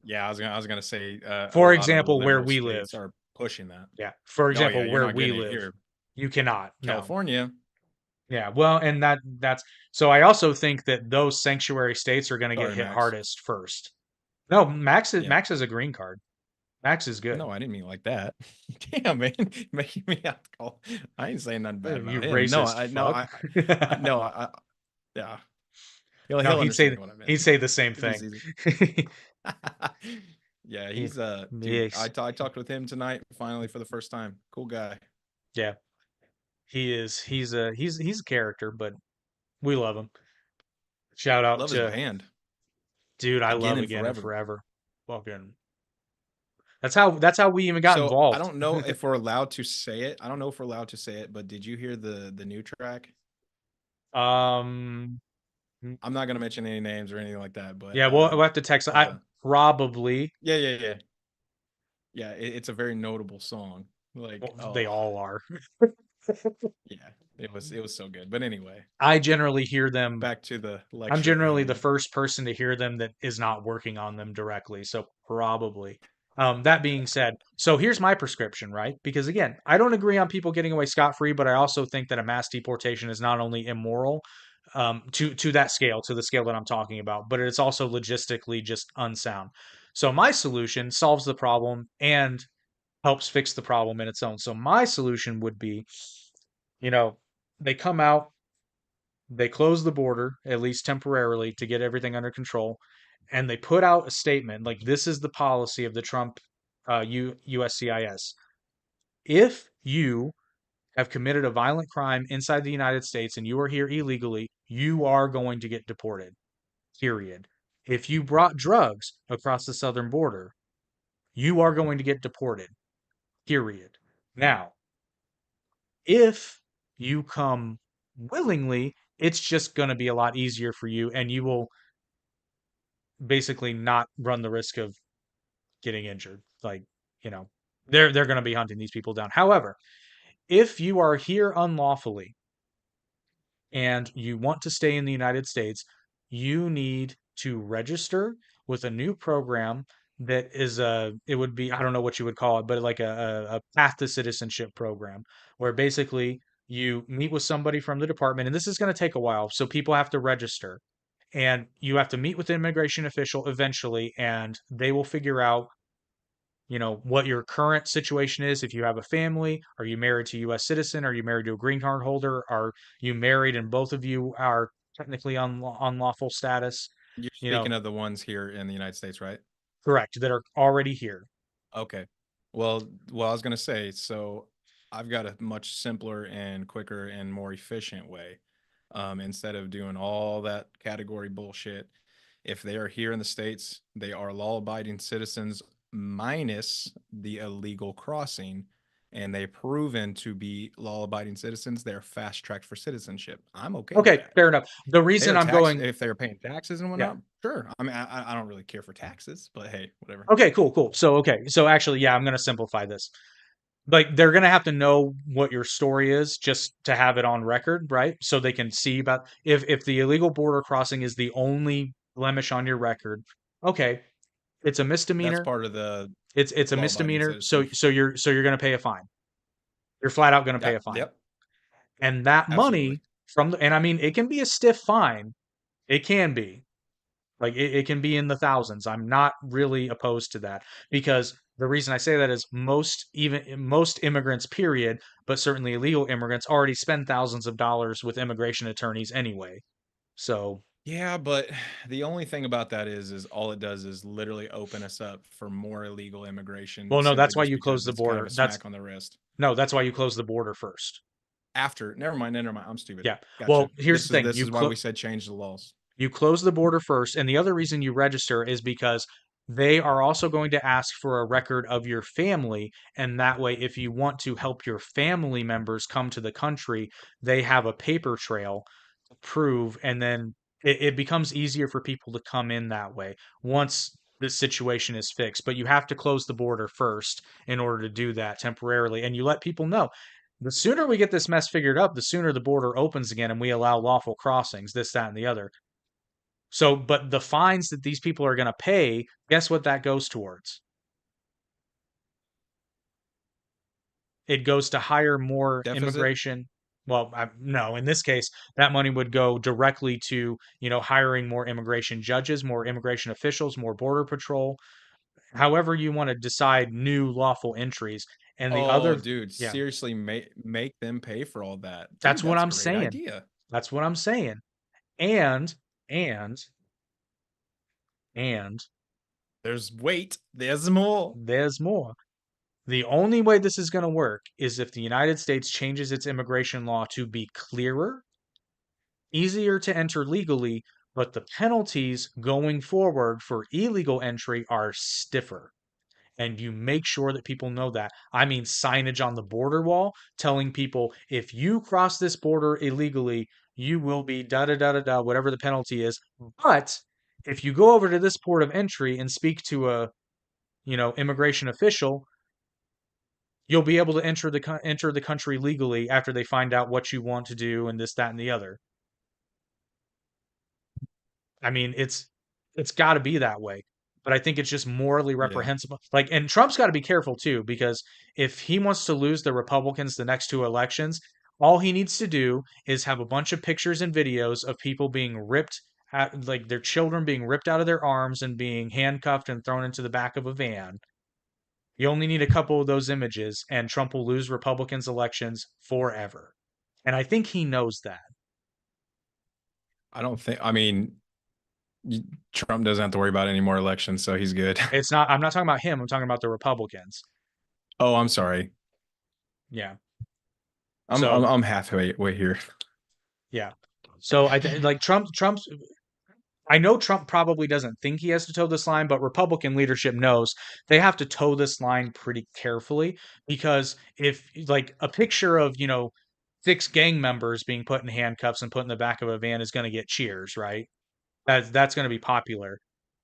yeah, I was gonna say a for lot of the example, where liberal we live, states are pushing that. yeah, for Oh yeah, example, you're where not we getting it live, here. you cannot. No. California, Yeah. Well, and that's so I also think that those sanctuary states are going to get sorry, hit Max. hardest first. No, Yeah. Max is a green card. Max is good. No, I didn't mean like that. Damn, man, making me have to call. I ain't saying nothing bad You about him. No, racist I no, fuck. no, yeah. No, He'll understand what I meant. he'd say the same It'd be thing. easy. Yeah, He- he's dude. Yes. I talked with him tonight finally for the first time. Cool guy. Yeah. He is. He's a character, but we love him. Shout out Love his to band dude. I again love and Again and forever. Forever. Fucking. That's how we even got So I involved. don't know if we're allowed to say it. I don't know if we're allowed to say it, but did you hear the new track? um. I'm not gonna mention any names or anything like that, but Yeah. We'll have to text. I uh probably. yeah. Yeah, it's a very notable song. Like, Well, they oh, all are. yeah, it was so good. But anyway, I generally hear them. back to the I'm lecture at generally the hand. first person to hear them that is not working on them directly. So probably. That being said, so here's my prescription, right? Because again, I don't agree on people getting away scot-free, but I also think that a mass deportation is not only immoral, to that scale, to the scale that I'm talking about, but it's also logistically just unsound. So my solution solves the problem and helps fix the problem in its own. So my solution would be, you know, they come out, they close the border, at least temporarily, to get everything under control. And they put out a statement like, this is the policy of the Trump USCIS. If you have committed a violent crime inside the United States and you are here illegally, you are going to get deported, period. If you brought drugs across the southern border, you are going to get deported, period. Now, if you come willingly, it's just going to be a lot easier for you and you will basically not run the risk of getting injured. Like, you know, they're going to be hunting these people down. However, if you are here unlawfully and you want to stay in the United States, you need to register with a new program that is it would be, I don't know what you would call it, but like a path to citizenship program where basically you meet with somebody from the department, and this is going to take a while, so people have to register, and you have to meet with the immigration official eventually, and they will figure out what your current situation is. If you have a family, are you married to a U.S. citizen? Are you married to a green card holder? Are you married and both of you are technically on unlawful status? You're You know, speaking of the ones here in the United States, right? correct, that are already here. Okay. Well, I was gonna say, so I've got a much simpler and quicker and more efficient way. Instead of doing all that category bullshit, if they are here in the States, they are law-abiding citizens minus the illegal crossing, and they've proven to be law-abiding citizens, they're fast-tracked for citizenship. I'm okay with Okay, that. fair enough. The They reason are I'm tax going, if they're paying taxes and yeah. whatnot, sure. I mean, I don't really care for taxes, but hey, whatever. Okay, cool, cool. So, okay. So actually, yeah, I'm going to simplify this. Like they're going to have to know what your story is just to have it on record, right? So they can see about if the illegal border crossing is the only blemish on your record. Okay, it's a That's misdemeanor. part of the It's a law-abiding misdemeanor. So citizen. you're going to pay a fine. You're flat out going to pay a Yep, fine. yep, And that absolutely. money from the, and I mean it can be a stiff fine. It can be. Like it can be in the thousands. I'm not really opposed to that because the reason I say that is most immigrants, period, but certainly illegal immigrants already spend thousands of dollars with immigration attorneys anyway. So, Yeah, but the only thing about that is all it does is literally open us up for more illegal immigration well, no, simply that's why just you close because the it's kind of border. a smack on the wrist. That's why you close the border first. After, never mind. I'm stupid. Yeah. Gotcha. Well, here's the thing. This is why we said change the laws. You close the border first, and the other reason you register is because they are also going to ask for a record of your family. And that way, if you want to help your family members come to the country, they have a paper trail to prove, and then it becomes easier for people to come in that way once the situation is fixed. But you have to close the border first in order to do that temporarily. And you let people know the sooner we get this mess figured up, the sooner the border opens again and we allow lawful crossings, this, that, and the other. So, but the fines that these people are going to pay, guess what that goes towards? It goes to hire more Deficit? immigration. Well, no, in this case, that money would go directly to, hiring more immigration judges, more immigration officials, more border patrol, however you want to decide new lawful entries. And the Oh, other, dude, yeah, seriously, make them pay for all that. that's Dude, what that's a I'm great saying. idea. That's what I'm saying. And, and, and There's more. there's more. The only way this is going to work is if the United States changes its immigration law to be clearer, easier to enter legally, but the penalties going forward for illegal entry are stiffer. And you make sure that people know that. I mean, signage on the border wall telling people if you cross this border illegally, you will be da da da da da, whatever the penalty is. But if you go over to this port of entry and speak to a immigration official, you'll be able to enter the country legally after they find out what you want to do and this, that, and the other. I mean, it's got to be that way. But I think it's just morally Yeah. reprehensible. Like, and Trump's got to be careful too, because if he wants to lose the Republicans the next two elections, all he needs to do is have a bunch of pictures and videos of people being ripped at, like their children being ripped out of their arms and being handcuffed and thrown into the back of a van. You only need a couple of those images, and Trump will lose Republicans' elections forever. And I think he knows that. I don't think, I mean, Trump doesn't have to worry about any more elections, so he's good. I'm not talking about him, I'm talking about the Republicans. Oh, I'm sorry. Yeah. I'm I'm, So, I'm halfway way here. yeah. So like Trump's I know Trump probably doesn't think he has to toe this line, but Republican leadership knows they have to toe this line pretty carefully because if like a picture of, six gang members being put in handcuffs and put in the back of a van is going to get cheers, right? That's going to be popular.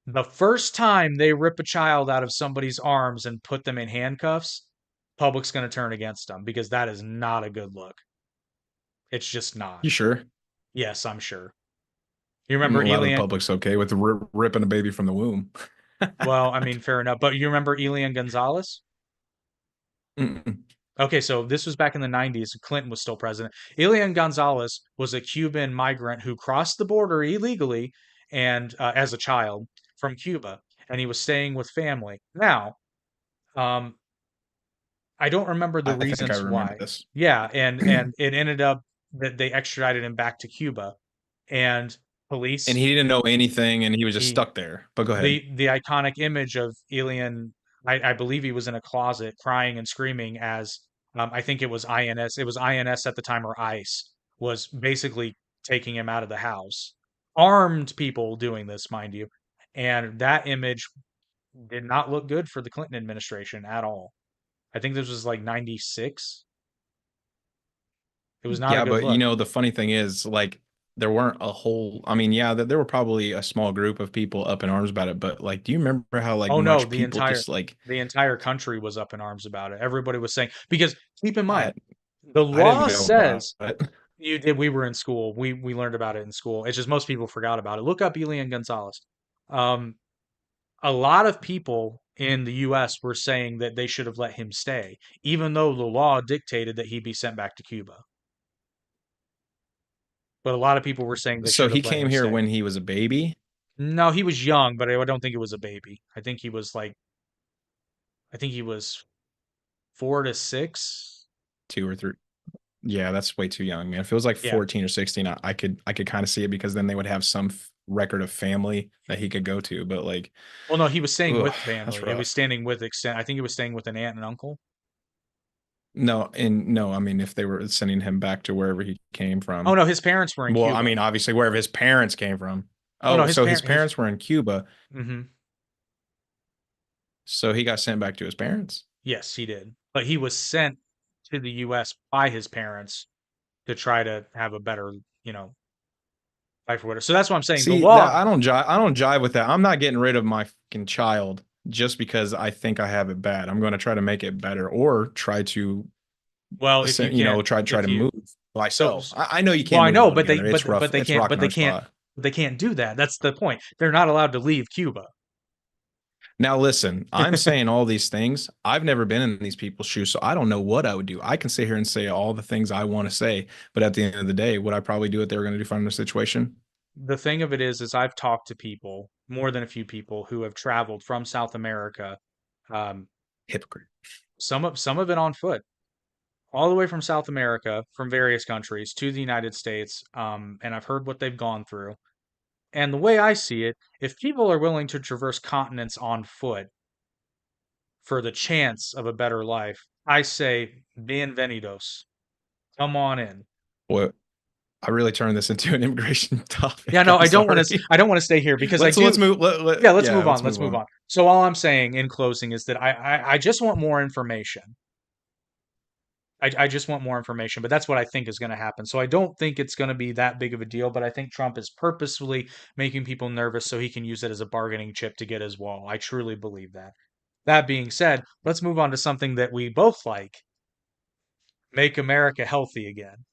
The first time they rip a child out of somebody's arms and put them in handcuffs, public's going to turn against them because that is not a good look. It's just not. You sure? Yes, I'm sure. You A remember lot of the Elian? public's okay with ripping a baby from the womb. Well, I mean, fair enough. But you remember Elian Gonzalez? Mm-mm. Okay, so this was back in the 90s. Clinton was still president. Elian Gonzalez was a Cuban migrant who crossed the border illegally and as a child from Cuba, and he was staying with family. Now, Um, I don't remember the I think I reasons remember why. this. Yeah, and it ended up that they extradited him back to Cuba, and And police he didn't know anything, and he was just he stuck there. But go ahead. the iconic image of Elian, I believe he was in a closet crying and screaming as I think it was INS, it was INS at the time or ICE was basically taking him out of the house. Armed people doing this, mind you. And that image did not look good for the Clinton administration at all. I think this was like 96. It was not a Yeah, good but look. the funny thing is, like, there weren't a whole. I mean, yeah, there were probably a small group of people up in arms about it, but like, do you remember how like Oh no, much people just like the entire country was up in arms about it. Everybody was saying because keep in mind, I the I didn't law know about says it. you did. We were in school. We learned about it in school. It's just most people forgot about it. Look up Elian Gonzalez. Um, a lot of people in the U.S. were saying that they should have let him stay, even though the law dictated that he be sent back to Cuba. But a lot of people were saying they So should he have let came him here stay. when he was a baby, No, he was young, but I don't think it was a baby. I think he was like, I think he was 4 to 6. 2 or 3. Yeah, that's way too young, man. If it was like Yeah. 14 or 16, I could kind of see it because then they would have some record of family that he could go to. But like, Well, no, he was staying ugh, with that's family. It was rough. standing with extent. I think he was staying with an aunt and uncle. No, and no, I mean, if they were sending him back to wherever he came Oh from, no, his parents were in well, I Cuba. mean, obviously wherever his parents came from. Oh no, Oh, so his his parents were in Cuba, hmm so he got sent back to his parents. Yes, he did. But he was sent to the US by his parents to try to have a better, you know, life or whatever. So that's what I'm saying. The See, law, that I don't jive with that. I'm not getting rid of my fucking child just because I think I have it bad. I'm going to try to make it better or try to well, if you can't try if to you move so myself. I know you well, can't I move know, all together. It's rough. It's a rock and hard spot. they can't do that. That's the point. They're not allowed to leave Cuba. Now listen, I'm saying all these things. I've never been in these people's shoes, so I don't know what I would do. I can sit here and say all the things I want to say, but at the end of the day, would I probably do what they were going to do if I'm in a situation? The thing of it is I've talked to people, more than a few people who have traveled from South America, um, Hypocrite. some of it on foot, all the way from South America, from various countries to the United States, and I've heard what they've gone through. And the way I see it, if people are willing to traverse continents on foot for the chance of a better life, I say bienvenidos. Come on in. Boy, I really turned this into an immigration Yeah, topic. no, I'm sorry. I don't want to stay here because I Let's do. move. Yeah, let's Yeah, move on. let's Let's move move on. on. So all I'm saying in closing is that I just want more information. I just want more information, but that's what I think is going to happen. So I don't think it's going to be that big of a deal, but I think Trump is purposefully making people nervous so he can use it as a bargaining chip to get his wall. I truly believe that. That being said, let's move on to something that we both like: make America healthy again.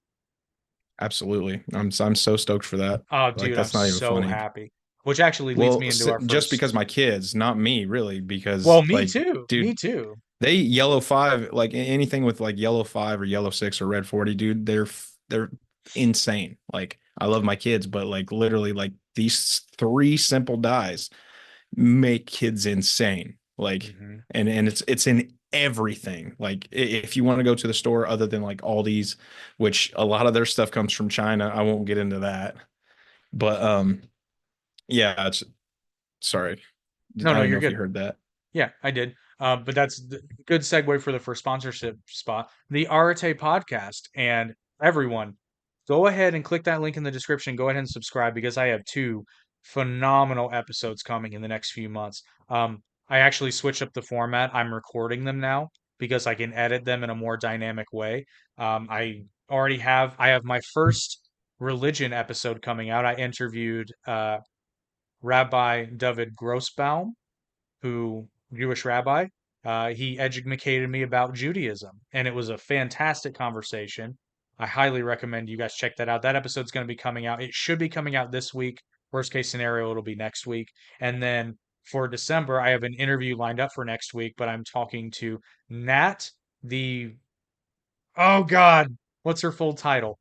Absolutely. I'm so stoked for that. Oh, Like dude, I'm that's not even so funny. happy. Which actually leads Well, me into our just because first. my kids, not me, really, Well, because me like, too. Me dude, too. they yellow five, like anything with like yellow five or yellow six or red 40, dude, they're insane. Like I love my kids, but like literally like these three simple dyes make kids insane. Like hmm and it's in everything. Like if you want to go to the store other than like Aldi's, which a lot of their stuff comes from China, I won't get into that. But yeah, it's sorry. No, I no, don't you're know if you good. heard that. Yeah, I did. But that's the good segue for the first sponsorship spot, the Arate podcast. And everyone, go ahead and click that link in the description. Go ahead and subscribe because I have two phenomenal episodes coming in the next few months. I actually switched up the format. I'm recording them now because I can edit them in a more dynamic way. I have my first religion episode coming out. I interviewed Rabbi David Grossbaum, who Jewish rabbi. He educated me about Judaism, and it was a fantastic conversation. I highly recommend you guys check that out. That episode's going to be coming out. It should be coming out this week. Worst case scenario, it'll be next week. And then for December, I have an interview lined up for next week, but I'm talking to Nat, the oh God, what's her full title?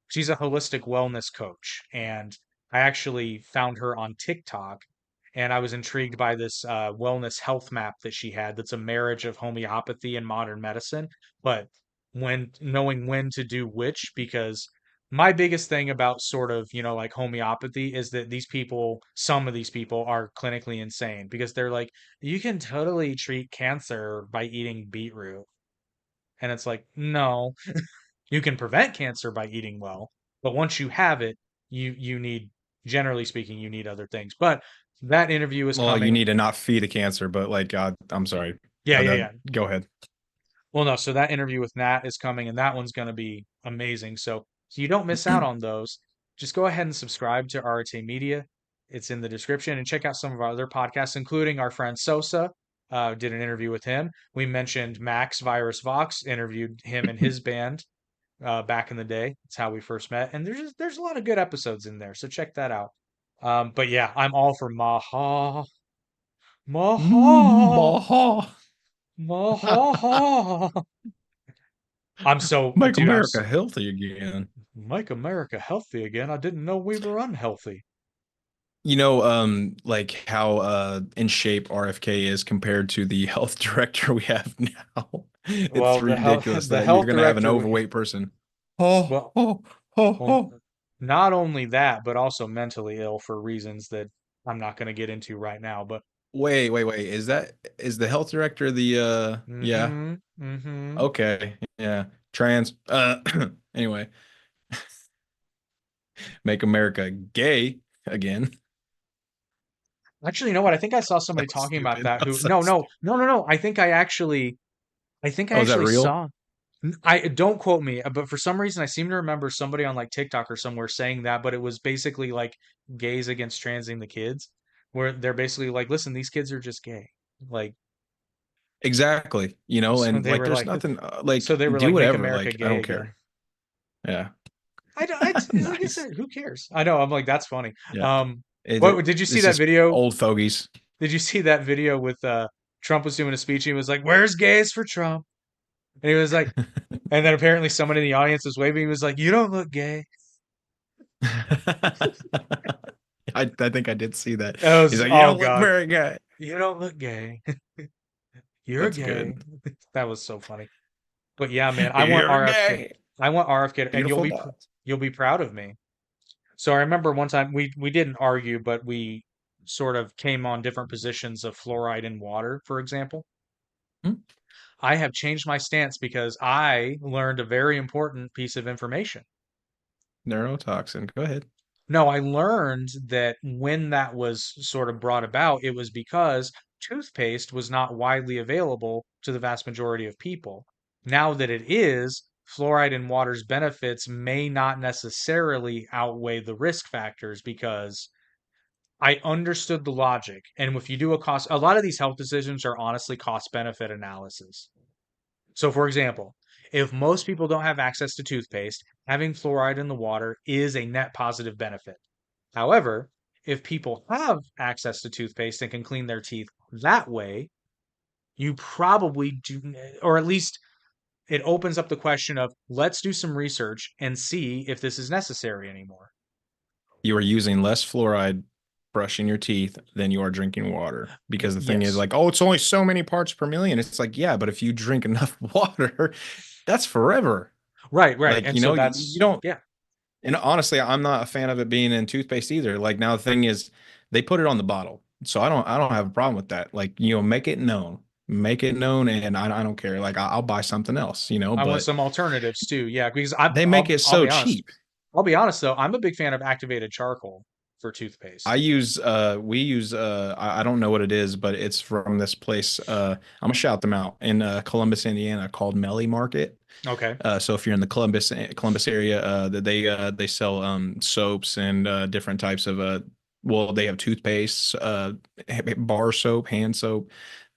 She's a holistic wellness coach, and I actually found her on TikTok and I was intrigued by this wellness health map that she had. That's a marriage of homeopathy and modern medicine, but when knowing when to do which, because my biggest thing about sort of, like homeopathy is that some of these people are clinically insane because they're like, you can totally treat cancer by eating beetroot. And it's like, no, you can prevent cancer by eating well, but once you have it, you need, generally speaking, you need other things. But that interview is Well, you coming. need to not feed a cancer, but like, God, I'm sorry. Yeah, yeah, That yeah. go ahead. Well, no, so that interview with Nat is coming, and that one's going to be amazing. So you don't miss out on those. Just go ahead and subscribe to RTA Media. It's in the description, and check out some of our other podcasts, including our friend Sosa. Did an interview with him. We mentioned Max Virus Vox, interviewed him and his band back in the day. That's how we first met, and there's a lot of good episodes in there. So check that out. But yeah, I'm all for Maha, Maha, Maha. Maha. I'm so, Make dude, America healthy again. make America healthy again. I didn't know we were unhealthy. Like how in shape RFK is compared to the health director we have now. It's Well, ridiculous the that you're health gonna have an director, overweight person. Oh, well, oh, oh, well, oh. not only that, but also mentally ill for reasons that I'm not going to get into right now. But Wait. Is the health director the yeah. mm-hmm, mm-hmm. Okay. Yeah. Trans anyway, make America gay again. Actually, you know what? I think I saw somebody That was talking about stupid. that. That was Who? so No, no, stupid. no, no, no. I think I Oh, is that actually real? saw. I don't quote me, but for some reason I seem to remember somebody on like TikTok or somewhere saying that, but it was basically like gays against transing the kids, where they're basically like, listen, these kids are just gay. Like, Exactly. so And they like were there's like, nothing so like they were do like, make whatever. America Like I gay don't again. care. Yeah. Like I Nice. said, who cares? I know. I'm like, that's funny. Yeah. Um, what did you see It's that just video? old fogies. Did you see that video with Trump was doing a speech? He was like, "Where's gays for Trump?" And he was like, and then apparently someone in the audience was waving. He was like, "You don't look gay." I think I did see that. That He's was, like, you oh don't look God, very good. you don't look gay. You're That's good. gay. That was so funny. But yeah, man, I want You're RFK. gay. I want RFK, and Beautiful dots. you'll be proud of me. So I remember one time we didn't argue, but we sort of came on different positions of fluoride in water, for example. Hmm? I have changed my stance because I learned a very important piece of information. Neurotoxin. Go ahead. No, I learned that when that was sort of brought about, it was because toothpaste was not widely available to the vast majority of people. Now that it is, fluoride in water's benefits may not necessarily outweigh the risk factors because I understood the logic. And if you do a lot of these health decisions are honestly cost benefit analysis. So, for example, if most people don't have access to toothpaste, having fluoride in the water is a net positive benefit. However, if people have access to toothpaste and can clean their teeth that way, you probably do, or at least it opens up the question of let's do some research and see if this is necessary anymore. You are using less fluoride brushing your teeth than you are drinking water. Because the thing is Yes. like, oh, it's only so many parts per million. It's like, yeah, but if you drink enough water, that's forever. Right, right. Like, And so you that's, don't, yeah, and honestly, I'm not a fan of it being in toothpaste either. Like now the thing is they put it on the bottle. So I don't have a problem with that. Like, make it known. Make it known and I don't care. Like I'll buy something else, I want but some alternatives too. Yeah, because they make it I'll so be honest. cheap. I'll be honest though, I'm a big fan of activated charcoal for I toothpaste. use we use I don't know what it is, but it's from this place. I'm gonna shout them out in Columbus, Indiana, called Melly Market. Okay. So if you're in the Columbus area, that they sell soaps and different types of well, they have toothpaste, bar soap, hand soap,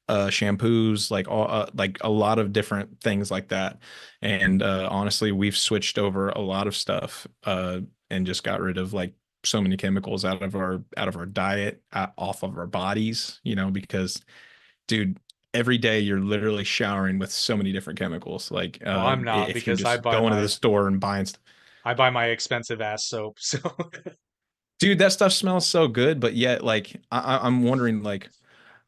shampoos, like all like a lot of different things like that. And honestly, we've switched over a lot of stuff and just got rid of like so many chemicals out of our diet, off of our bodies, because dude, every day you're literally showering with so many different chemicals. Like Well, I'm not if you're because just going to the store and buying stuff. I buy my expensive ass soap. So Dude, that stuff smells so good, but yet like I'm wondering like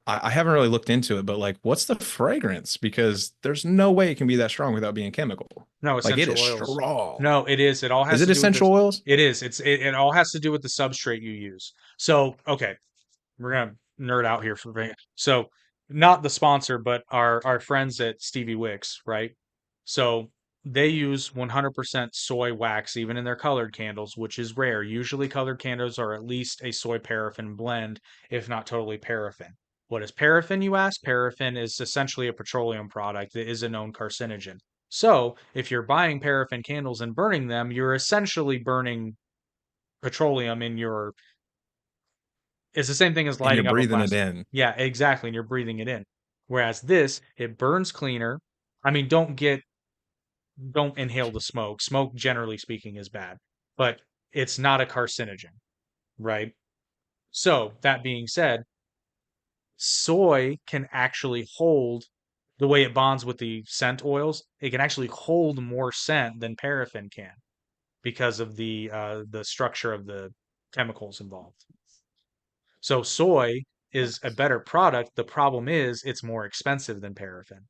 I haven't really looked into it, but like what's the fragrance? Because there's no way it can be that strong without being chemical. No, Like it essential is oils. strong. No, it is. It all Is has it to do with this. essential oils? It is. It all has to do with the substrate you use. So, okay, we're gonna nerd out here for a minute. So, not the sponsor, but our friends at Stevie Wicks, right? So they use 100% soy wax even in their colored candles, which is rare. Usually, colored candles are at least a soy paraffin blend, if not totally paraffin. What is paraffin, you ask? Paraffin is essentially a petroleum product that is a known carcinogen. So, if you're buying paraffin candles and burning them, you're essentially burning petroleum in your it's the same thing as And you're lighting up a breathing it plastic. in. Yeah, exactly. And you're breathing it in. Whereas this, it burns cleaner. I mean, don't inhale the smoke. Smoke, generally speaking, is bad, but it's not a carcinogen, right? So, that being said, soy can actually hold the way it bonds with the scent oils. It can actually hold more scent than paraffin can because of the structure of the chemicals involved. So soy is a better product. The problem is it's more expensive than paraffin,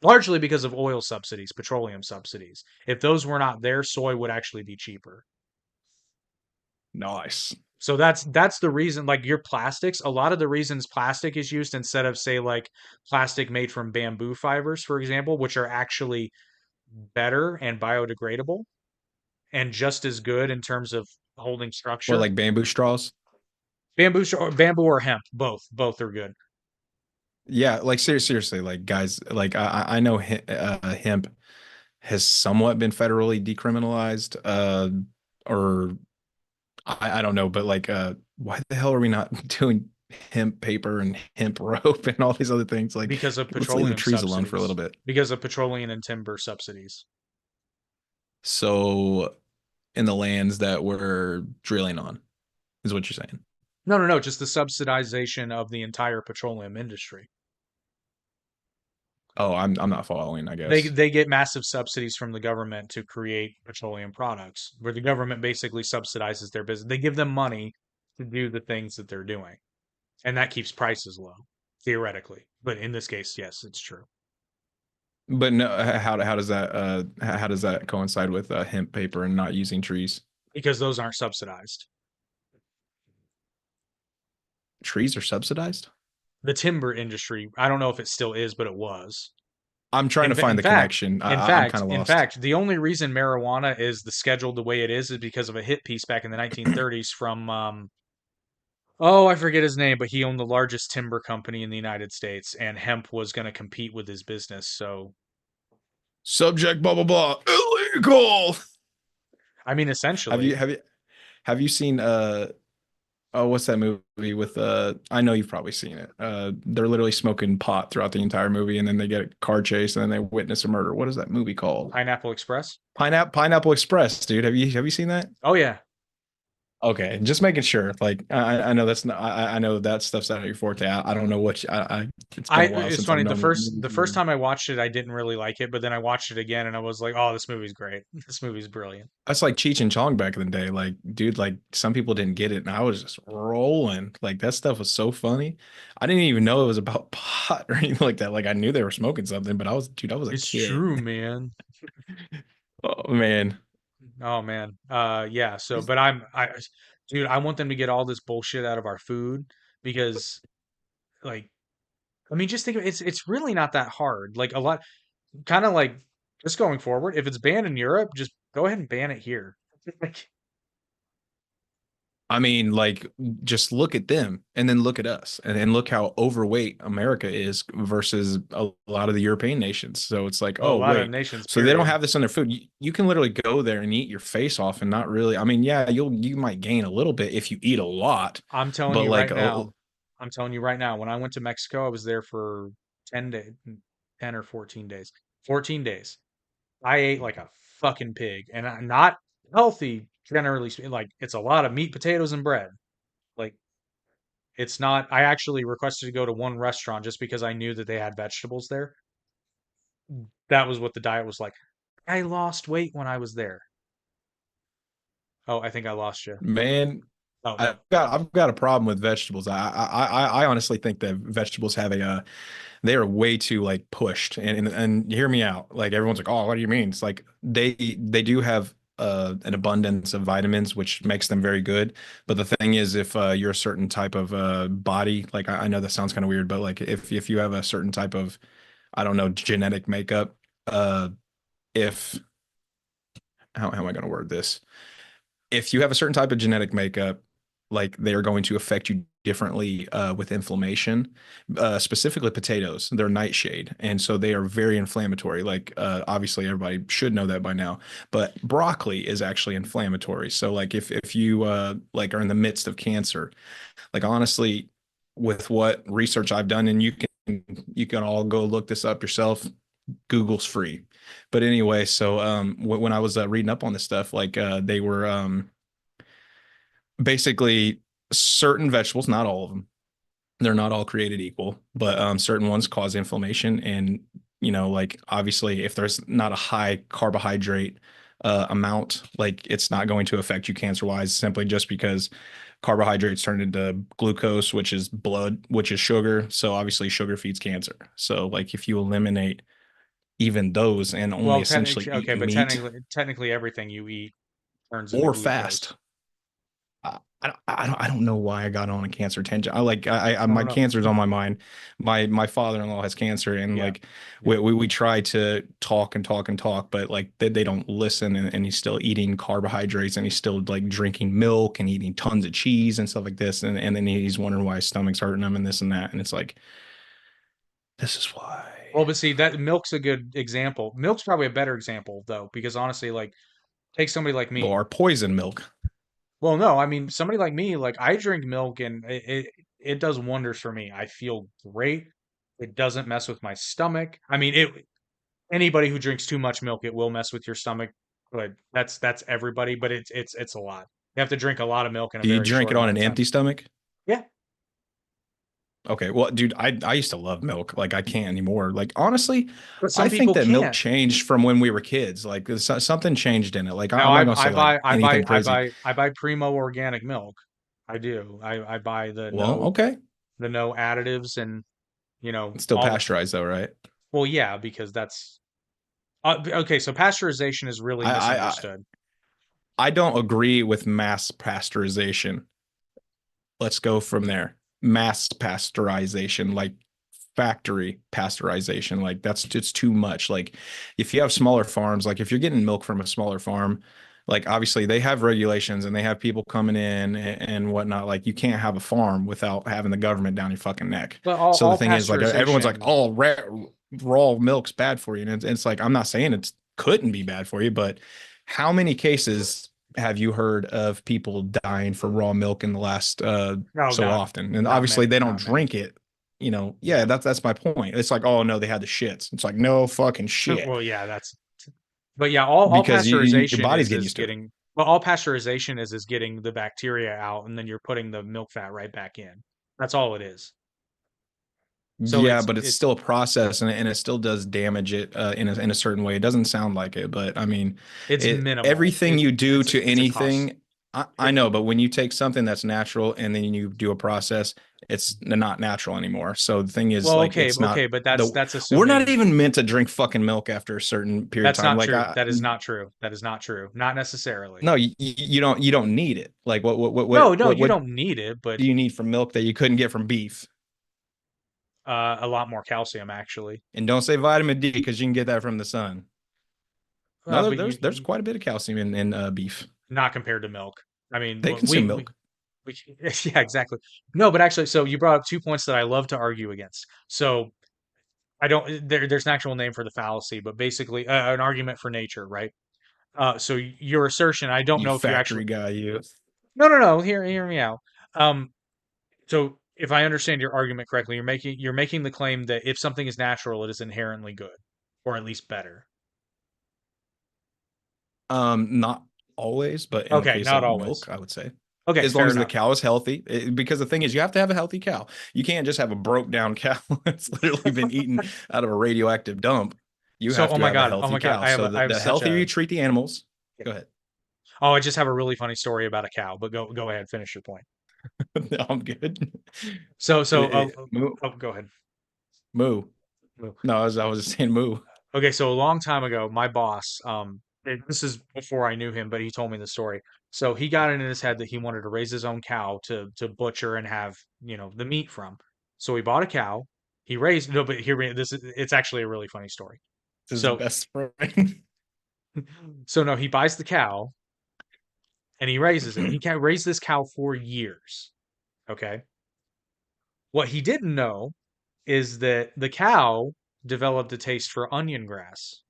largely because of oil subsidies, petroleum subsidies. If those were not there, soy would actually be cheaper. Nice. So that's the reason, like your plastics, a lot of the reasons plastic is used instead of say like plastic made from bamboo fibers, for example, which are actually better and biodegradable and just as good in terms of holding Or structure. like bamboo straws. Bamboo or hemp, both are good. Yeah, like seriously, like guys, like I know hemp has somewhat been federally decriminalized, or I don't know, but like, why the hell are we not doing hemp paper and hemp rope and all these other things? Like, Because of let's leave the petroleum trees alone for a little subsidies. bit. Because of petroleum and timber subsidies. So, in the lands that we're drilling on, is what you're saying. No, no, no, just the subsidization of the entire petroleum industry. Oh, I'm not following, I They guess. they get massive subsidies from the government to create petroleum products, where the government basically subsidizes their business. They give them money to do the things that they're doing, and that keeps prices low, theoretically. But in this case, yes, it's true But no, how does that coincide with hemp paper and not using trees? because those aren't subsidized. Trees are subsidized? The timber industry, I don't know if it still is, but it was. I'm trying to find In the fact, connection. in I'm fact, kind of in lost. fact, the only reason marijuana is the scheduled the way it is because of a hit piece back in the 1930s from oh, I forget his name, but he owned the largest timber company in the United States, and hemp was going to compete with his business. So, Subject blah blah blah illegal. I mean, Have essentially, you have you have you seen oh, what's that movie with I know you've probably seen it. They're literally smoking pot throughout the entire movie and then they get a car chase and then they witness a murder. What is that movie called? Pineapple Express. Pineapple Express, dude. Have you seen that? Oh yeah, Okay, just making sure. Like I know that's not I know that stuff's out of your forte. I don't know what I it's been I a while it's since I've funny. The known what first movies the you first were. time I watched it, I didn't really like it, but then I watched it again, and I was like, oh, this movie's great. This movie's brilliant. That's like Cheech and Chong back in the day. Like, dude, like some people didn't get it, and I was just rolling. Like that stuff was so funny. I didn't even know it was about pot or anything like that. Like I knew they were smoking something, but I was a It's true, kid. man. Oh man. Oh man. Yeah. So, but dude, I want them to get all this bullshit out of our food because, like, I mean, just think of it's really not that hard. Like a lot, kind of like just going forward. If it's banned in Europe, just go ahead and ban it here. Like, I mean, like, just look at them and then look at us and look how overweight America is versus a lot of the European nations. So it's like, well, a oh, lot of wait. nations, So they don't period. have this in their food. You can literally go there and eat your face off and not really, I mean, yeah, you might gain a little bit if you eat a lot, I'm telling but you like, right now. I'm telling you right now. When I went to Mexico, I was there for 10 days, 10 or 14 days. 14 days. I ate like a fucking pig, and I'm not healthy generally speaking. Like it's a lot of meat, potatoes, and bread. Like it's not. I actually requested to go to one restaurant just because I knew that they had vegetables there. That was what the diet was like. I lost weight when I was there. Oh, I think I lost you. man, Oh no. I've got a problem with vegetables. I honestly think that vegetables have they are way too like pushed, and hear me out. Like everyone's like, oh, what do you mean? It's like they do have an abundance of vitamins, which makes them very good. But the thing is, if you're a certain type of body, like I know that sounds kind of weird, but like if you have a certain type of, I don't know, genetic makeup, uh, if how am I going to word this? If you have a certain type of genetic makeup, like they are going to affect you differently with inflammation. Specifically, potatoes, they're nightshade, and so they are very inflammatory. Like obviously, everybody should know that by now. But broccoli is actually inflammatory. So like if you like are in the midst of cancer, like honestly, with what research I've done, and you can all go look this up yourself. Google's free. But anyway, so when I was reading up on this stuff, like they were basically certain vegetables, not all of them. They're not all created equal, but certain ones cause inflammation. And, you know, like obviously, if there's not a high carbohydrate amount, like it's not going to affect you cancer wise simply just because carbohydrates turn into glucose, which is blood, which is sugar. So obviously, sugar feeds cancer. So, like, if you eliminate even those and only Well, essentially technically, eat okay, but meat technically everything you eat turns into or glucose. fast, I don't know why I got on a cancer tangent. I like I I my don't know. cancer's on my mind. My father-in-law has cancer, and Yeah, like yeah. we try to talk and talk and talk, but like they don't listen, and he's still eating carbohydrates, and he's still like drinking milk and eating tons of cheese and stuff like this, and then he's wondering why his stomach's hurting him and this and that, and it's like this is why. Well, but see, that milk's a good example. Milk's probably a better example though, because honestly, like, take somebody like Well, me. our poison milk. Well, no, I mean somebody like me, like I drink milk and it does wonders for me. I feel great. It doesn't mess with my stomach. I mean, it anybody who drinks too much milk, it will mess with your stomach, but that's everybody, but it's a lot. You have to drink a lot of milk in a Do you very drink short it on amount an of time. empty stomach? Yeah, Okay, well, dude, I used to love milk. Like I can't anymore. Like honestly, but I some think people that milk can't. changed from when we were kids. Like something changed in it. Like Now I'm not gonna say like anything crazy. I buy Primo organic milk. I do. I buy Well, okay, the no additives and it's still all. pasteurized though, right? Well, yeah, because that's okay. So pasteurization is really I I I, misunderstood. I don't agree with mass pasteurization. Let's go from there. Mass pasteurization, like factory pasteurization, like that's just too much. Like if you have smaller farms, like if you're getting milk from a smaller farm, like obviously they have regulations and they have people coming in and whatnot. Like you can't have a farm without having the government down your fucking neck. But So the all thing is, like everyone's like, pasteurization. oh, raw milk's bad for you, and it's like I'm not saying it couldn't be bad for you, but how many cases have you heard of people dying for raw milk in the last No, so often? And not obviously many, they don't not many. drink it. You know, yeah, Yeah. that's my point. It's like, oh no, they had the shits. It's like no fucking shit Well, yeah, that's. But yeah, all because your pasteurization body's getting is used to it. getting. Well, all pasteurization is getting the bacteria out, and then you're putting the milk fat right back in. That's all it is. So Yeah, but it's still a process, and it still does damage it in a certain way. It doesn't sound like it, but I mean, it's it minimal. everything you do to It's a cost. anything, I It, know, but when you take something that's natural and then you do a process, it's not natural anymore. So the thing is, well, like, it's not okay, but the that's we're not assuming even meant to drink fucking milk after a certain period of that's time. not Like, true. That is not true. That is not true. Not necessarily. no, you don't need it. Like, No, you what don't need it, but do you need from milk that you couldn't get from beef? a lot more calcium actually. And don't say vitamin D because you can get that from the sun. No, But there's quite a bit of calcium in beef. not compared to milk. I mean, They consume milk. we yeah, exactly. No, but actually, so you brought up two points that I love to argue against. So I don't there's an actual name for the fallacy, but basically an argument for nature, right? So your assertion, I don't You know if you actually. factory guy, you. No. Hear me out. Um, so if I understand your argument correctly, you're making the claim that if something is natural, it is inherently good, or at least better. Not always, but in the Okay, case not of always. milk, I would say. Okay, As long fair as the enough. cow is healthy, because the thing is, you have to have a healthy cow. You can't just have a broke down cow that's literally been eaten out of a radioactive dump. You So, have to have a oh healthy my God, cow. So I have the such healthier a you treat the animals, go ahead. Oh, I just have a really funny story about a cow, but go ahead, finish your point. No, I'm good. So Moo, go ahead. moo. No, I was just saying moo. Okay, so a long time ago, my boss, this is before I knew him, but he told me the story. So he got it in his head that he wanted to raise his own cow to butcher and have, the meat from. So he bought a cow. He raised no, but here this is it's actually a really funny story. His So best friend. so no, he buys the cow and he raises it. He can raise this cow for years. Okay. What he didn't know is that the cow developed a taste for onion grass.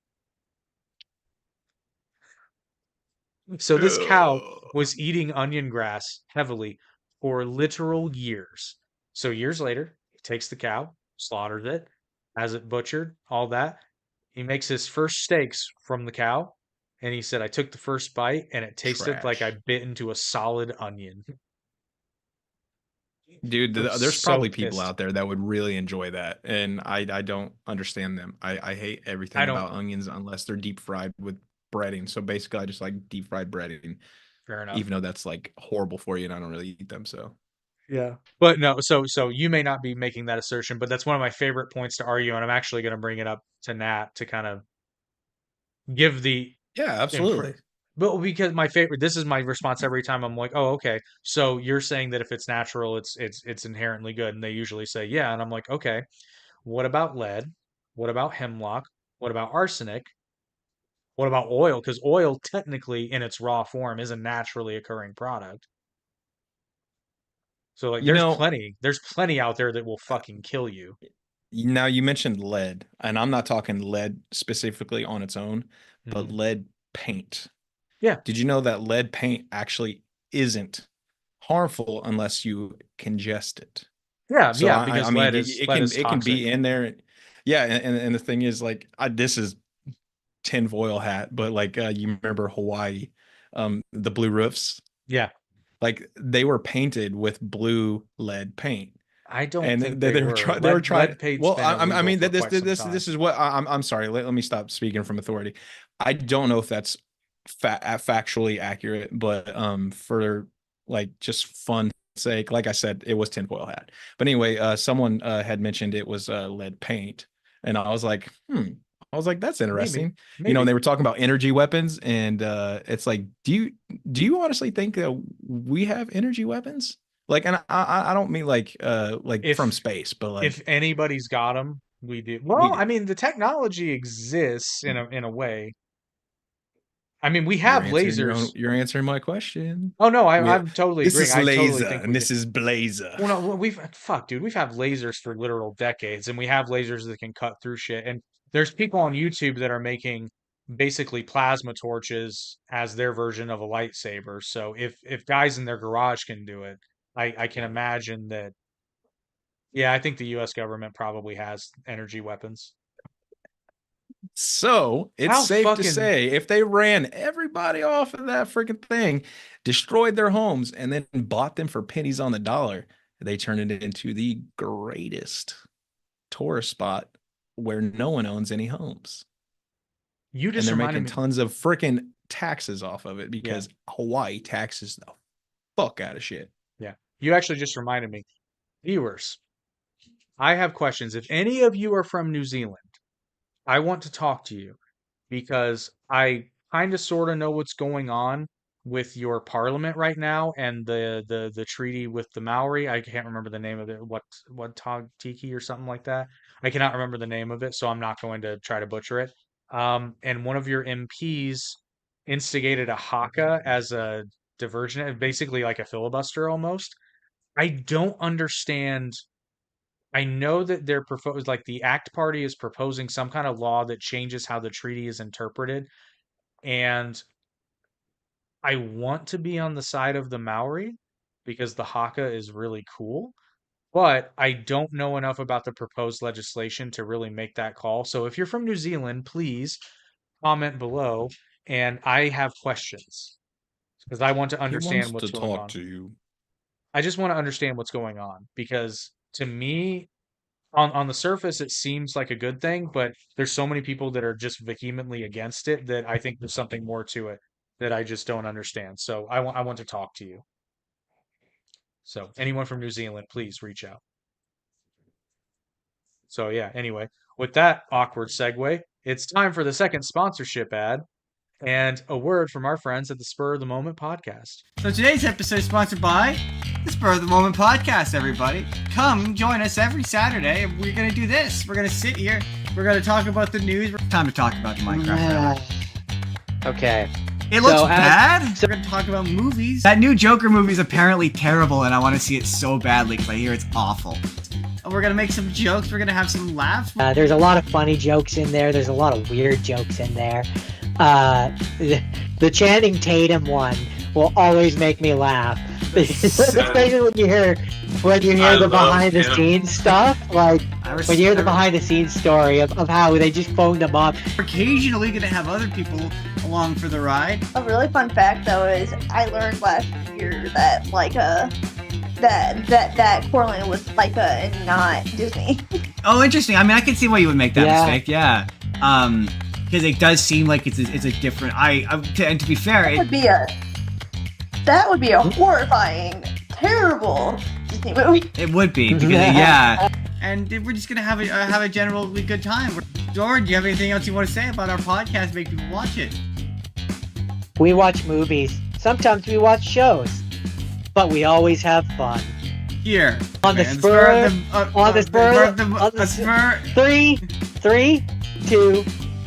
So this cow was eating onion grass heavily for literal years. So years later, he takes the cow, slaughters it, has it butchered, all that. He makes his first steaks from the cow, and he said, I took the first bite and it tasted like I Trash. bit into a solid onion. Dude, I was there's so probably people pissed. out there that would really enjoy that, and I don't understand them. I hate I everything don't, about onions unless they're deep fried with breading. So basically, I just like deep fried breading, fair enough. even though that's like horrible for you, and I don't really eat them. So Yeah. But no, so you may not be making that assertion, but that's one of my favorite points to argue, and I'm actually going to bring it up to Nat to kind of give the yeah, impre- absolutely. but because my favorite, this is my response every time. I'm like, oh, okay. So you're saying that if it's natural, it's inherently good, and they usually say yeah, and I'm like, okay. What about lead? What about hemlock? What about arsenic? What about oil? Because oil, technically, in its raw form, is a naturally occurring product. So like, You know, there's plenty out there that will fucking kill you. now you mentioned lead, and I'm not talking lead specifically on its own, but Hmm. lead paint. Yeah, Did you know that lead paint actually isn't harmful unless you congest it? yeah, So yeah. I Because mean, lead is it can toxic. be in there. Yeah, and the thing is, like, this is tinfoil hat, but like, you remember Hawaii, the blue roofs, Yeah, like they were painted with blue lead paint, I don't and think they they were were. trying. They were trying. Lead paint's Well, been I illegal mean, for this quite some this time. is what I'm sorry. Let me stop speaking from authority. I don't know if that's factually accurate, but for like just fun sake, like I said, it was tinfoil hat. But anyway, someone had mentioned it was lead paint, and I was like, hmm. I was like, that's Maybe, interesting. You know, and maybe. they were talking about energy weapons, and it's like, do you honestly think that we have energy weapons? Like, and I don't mean like from If space, but if like anybody's got them, we do. Well, we I do. mean, the technology exists in a way. I mean, we You're have answering your own. lasers. You're answering my question. Oh no, We, I'm totally this agreeing. is I totally laser, think and we do. this is blazer. Well, no, we've fuck, dude. We've had lasers for literal decades, and we have lasers that can cut through shit. And there's people on YouTube that are making basically plasma torches as their version of a lightsaber. So if guys in their garage can do it, I can imagine that. Yeah, I think the U.S. government probably has energy weapons. So it's How safe to fucking say if they ran everybody off of that freaking thing, destroyed their homes, and then bought them for pennies on the dollar, they turned it into the greatest tourist spot where no one owns any homes. you And just they're reminded making me. tons of freaking taxes off of it Yeah, because Hawaii taxes the fuck out of shit. yeah. You actually just reminded me. Viewers, I have questions. If any of you are from New Zealand, I want to talk to you because I kind of sort of know what's going on with your parliament right now and the treaty with the Maori. I can't remember the name of it. What Tiki or something like that. I cannot remember the name of it, so I'm not going to try to butcher it. And one of your MPs instigated a haka as a diversion, basically like a filibuster almost. I don't understand. I know that they're proposed like the ACT Party is proposing some kind of law that changes how the treaty is interpreted. And I want to be on the side of the Maori because the Haka is really cool, but I don't know enough about the proposed legislation to really make that call. So if you're from New Zealand, please comment below. And I have questions because I want to He wants understand what's to going talk on. to you. I just want to understand what's going on because to me, on the surface it seems like a good thing, but there's so many people that are just vehemently against it that I think there's something more to it. that I just don't understand. So I want to talk to you. So anyone from New Zealand, please reach out. So yeah, anyway, with that awkward segue, it's time for the second sponsorship ad and a word from our friends at the Spur of the Moment podcast. So today's episode is sponsored by the Spur of the Moment podcast, everybody. Come join us every Saturday and we're going to do this. We're going to sit here. We're going to talk about the news. Time to talk about the Minecraft. Okay. It looks So, bad. We're going to talk about movies. That new Joker movie is apparently terrible and I want to see it so badly because I hear it's awful. We're going to make some jokes. We're going to have some laughs. There's a lot of funny jokes in there. There's a lot of weird jokes in there. The Channing Tatum one will always make me laugh. Especially when you hear the behind the scenes stuff. Like when you hear the behind the scenes story of how they just phoned them up. We're occasionally going to have other people along for the ride. A really fun fact, though, is I learned last year that that Coraline was Leica and not Disney. Oh, interesting. I mean, I can see why you would make that Yeah. mistake. Yeah. Because it does seem like it's a different. And to be fair, That would be a horrifying, terrible Disney movie. it would be because yeah. And we're just gonna have a generally good time. George, do you have anything else you want to say about our podcast? Make people watch it. We watch movies. Sometimes we watch shows. But we always have fun. Here On the man, spur, on the spur, of the- on the spur. 3, 2,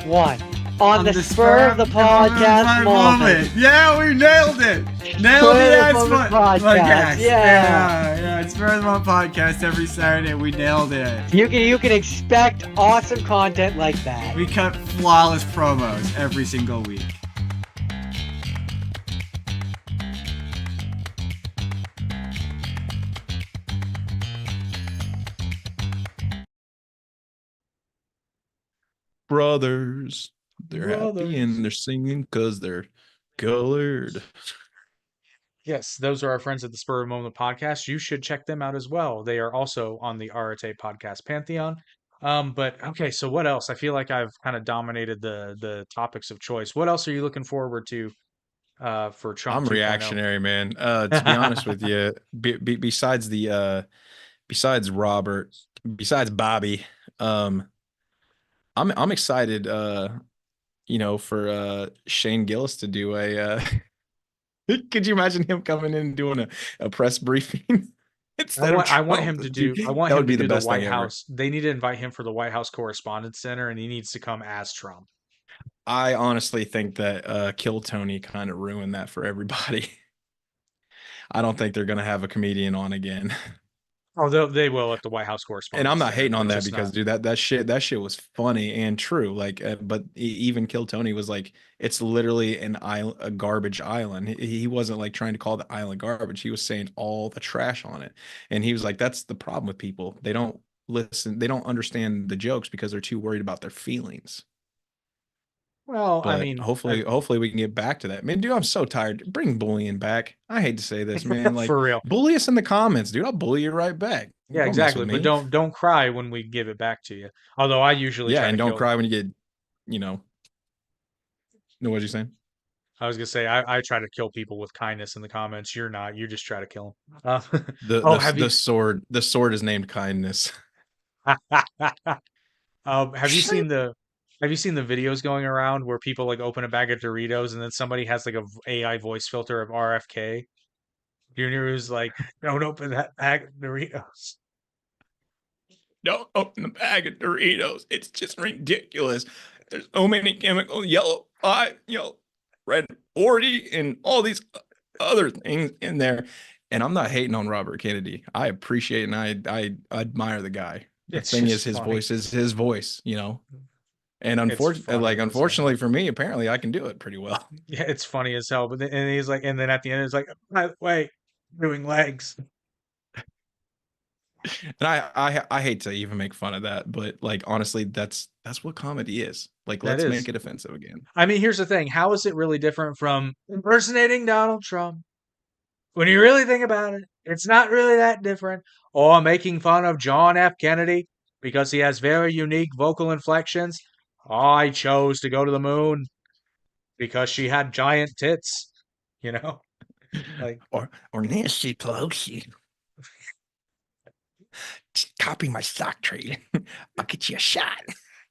1. On the spur of the podcast moment. Yeah, we nailed it. Nailed Spur it. of That's the what Moment podcast. Yeah. yeah. It's Spur of the Moment podcast every Saturday. We nailed it. You can expect awesome content like that. We cut flawless promos every single week. Brothers, they're happy Brothers. and they're singing because they're colored. Yes, those are our friends at the Spur of the Moment podcast. You should check them out as well. They are also on the Arate podcast pantheon. But okay, so what else? I feel like I've kind of dominated the topics of choice. What else are you looking forward to for Trump I'm 2.0? reactionary, man. To be honest with you, besides besides Robert, besides Bobby, I'm excited. For Shane Gillis to do a. Could you imagine him coming in and doing a press briefing? I want him to do. I want That him would be to do the the best White thing ever. House. They need to invite him for the White House Correspondents Center, and he needs to come as Trump. I honestly think that Kill Tony kind of ruined that for everybody. I don't think they're gonna have a comedian on again. Oh, they will at the White House Correspondents. And I'm not Center, hating on but that just because, not- dude, that shit was funny and true. Like, but even Kill Tony was like, it's literally a garbage island. He wasn't like trying to call the island garbage. He was saying all the trash on it, and he was like, that's the problem with people. They don't listen. They don't understand the jokes because they're too worried about their feelings. Well, I But mean, hopefully we can get back to that. Man, dude, I'm so tired. Bring bullying back. I hate to say this, man. Like, for real. bully us in the comments, dude. I'll bully you right back. Yeah, Don't mess exactly. with But me. don't cry when we give it back to you. Although I usually Yeah, try and to don't kill- cry when you get, no, what'd you say? I was gonna say I try to kill people with kindness in the comments. You're not. You just try to kill them. Have you The sword is named kindness. have you seen the videos going around where people like open a bag of Doritos and then somebody has like a AI voice filter of RFK Jr. who's like, "Don't open that bag of Doritos." Don't open the bag of Doritos. It's just ridiculous. There's so many chemicals, yellow 5, red 40, and all these other things in there. And I'm not hating on Robert Kennedy. I appreciate and I admire the guy. The It's thing just is, his funny. voice is his voice, And funny unfortunately, to unfortunately for me, apparently I can do it pretty well. Yeah, it's funny as hell. But then, and he's like, and then at the end, it's like, by the way, doing legs. And I hate to even make fun of that, but like honestly, that's what comedy is. Like, That let's is. make it offensive again. I mean, here's the thing. How is it really different from impersonating Donald Trump? When you really think about it, it's not really that different. Or making fun of John F. Kennedy because he has very unique vocal inflections. I chose to go to the moon. because she had giant tits, you know? Like, Or Nancy Pelosi. Just copy my stock trade. I'll get you a shot.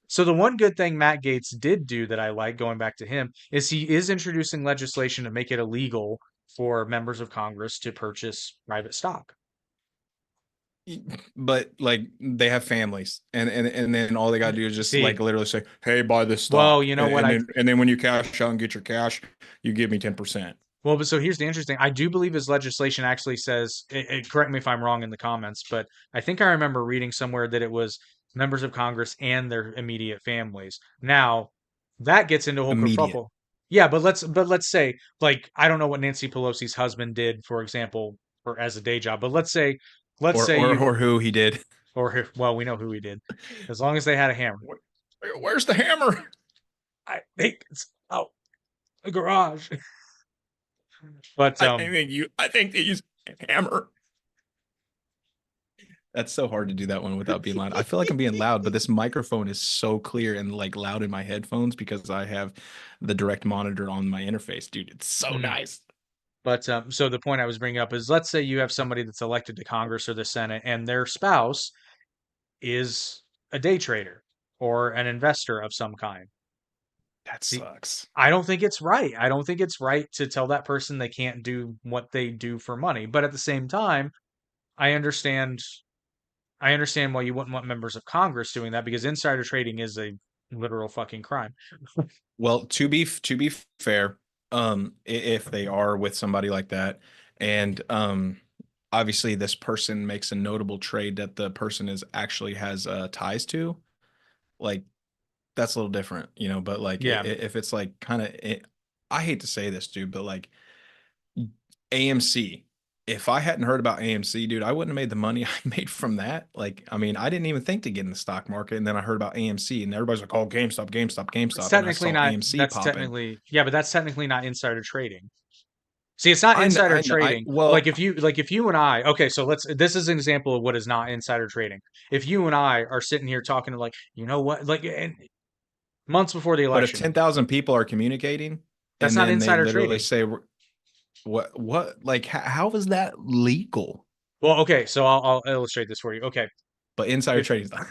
so the one good thing Matt Gaetz did do that I like, going back to him, is he is introducing legislation to make it illegal for members of Congress to purchase private stock. But like they have families, and then all they gotta do is just See, like literally say, "Hey, buy this stock." well, you know what and then when you cash out and get your cash, you give me 10%. Well, but so here's the interesting. I do believe his legislation actually says. Correct me if I'm wrong in the comments, but I think I remember reading somewhere that it was members of Congress and their immediate families. Now, that gets into a whole Immediate. kerfuffle. Yeah, but let's say, like, I don't know what Nancy Pelosi's husband did, for example, or as a day job, but let's say or who he did. well, we know who he did, as long as they had a hammer. Where's the hammer? I think it's out the garage. But I think they use a hammer. That's so hard to do that one without being loud. I feel like I'm being loud, but this microphone is so clear and like loud in my headphones because I have the direct monitor on my interface, dude. It's so nice. But so the point I was bringing up is, let's say you have somebody that's elected to Congress or the Senate, and their spouse is a day trader or an investor of some kind. That See, sucks. I don't think it's right. I don't think it's right to tell that person they can't do what they do for money. But at the same time, I understand why you wouldn't want members of Congress doing that, because insider trading is a literal fucking crime. Well, to be fair, if they are with somebody like that, and obviously this person makes a notable trade that the person is actually has ties to, like that's a little different, you know. But like, Yeah. if it's like kind of, I hate to say this, dude, but like AMC. If I hadn't heard about AMC, dude, I wouldn't have made the money I made from that. Like, I mean, I didn't even think to get in the stock market, and then I heard about AMC, and everybody's like, "Oh, GameStop, GameStop, GameStop." It's technically and I saw not. AMC That's popping. technically, yeah, but that's technically not insider trading. See, it's not I kn- insider I kn- I- trading. well- like if you and I, okay, so this is an example of what is not insider trading. If you and I are sitting here talking to, like, you know what, like, and months before the But if election, 10,000 people are communicating, That's and not then insider they literally trading. say, what, like, how is that legal? well, okay, so I'll illustrate this for you. Okay, But insider If- trading is not.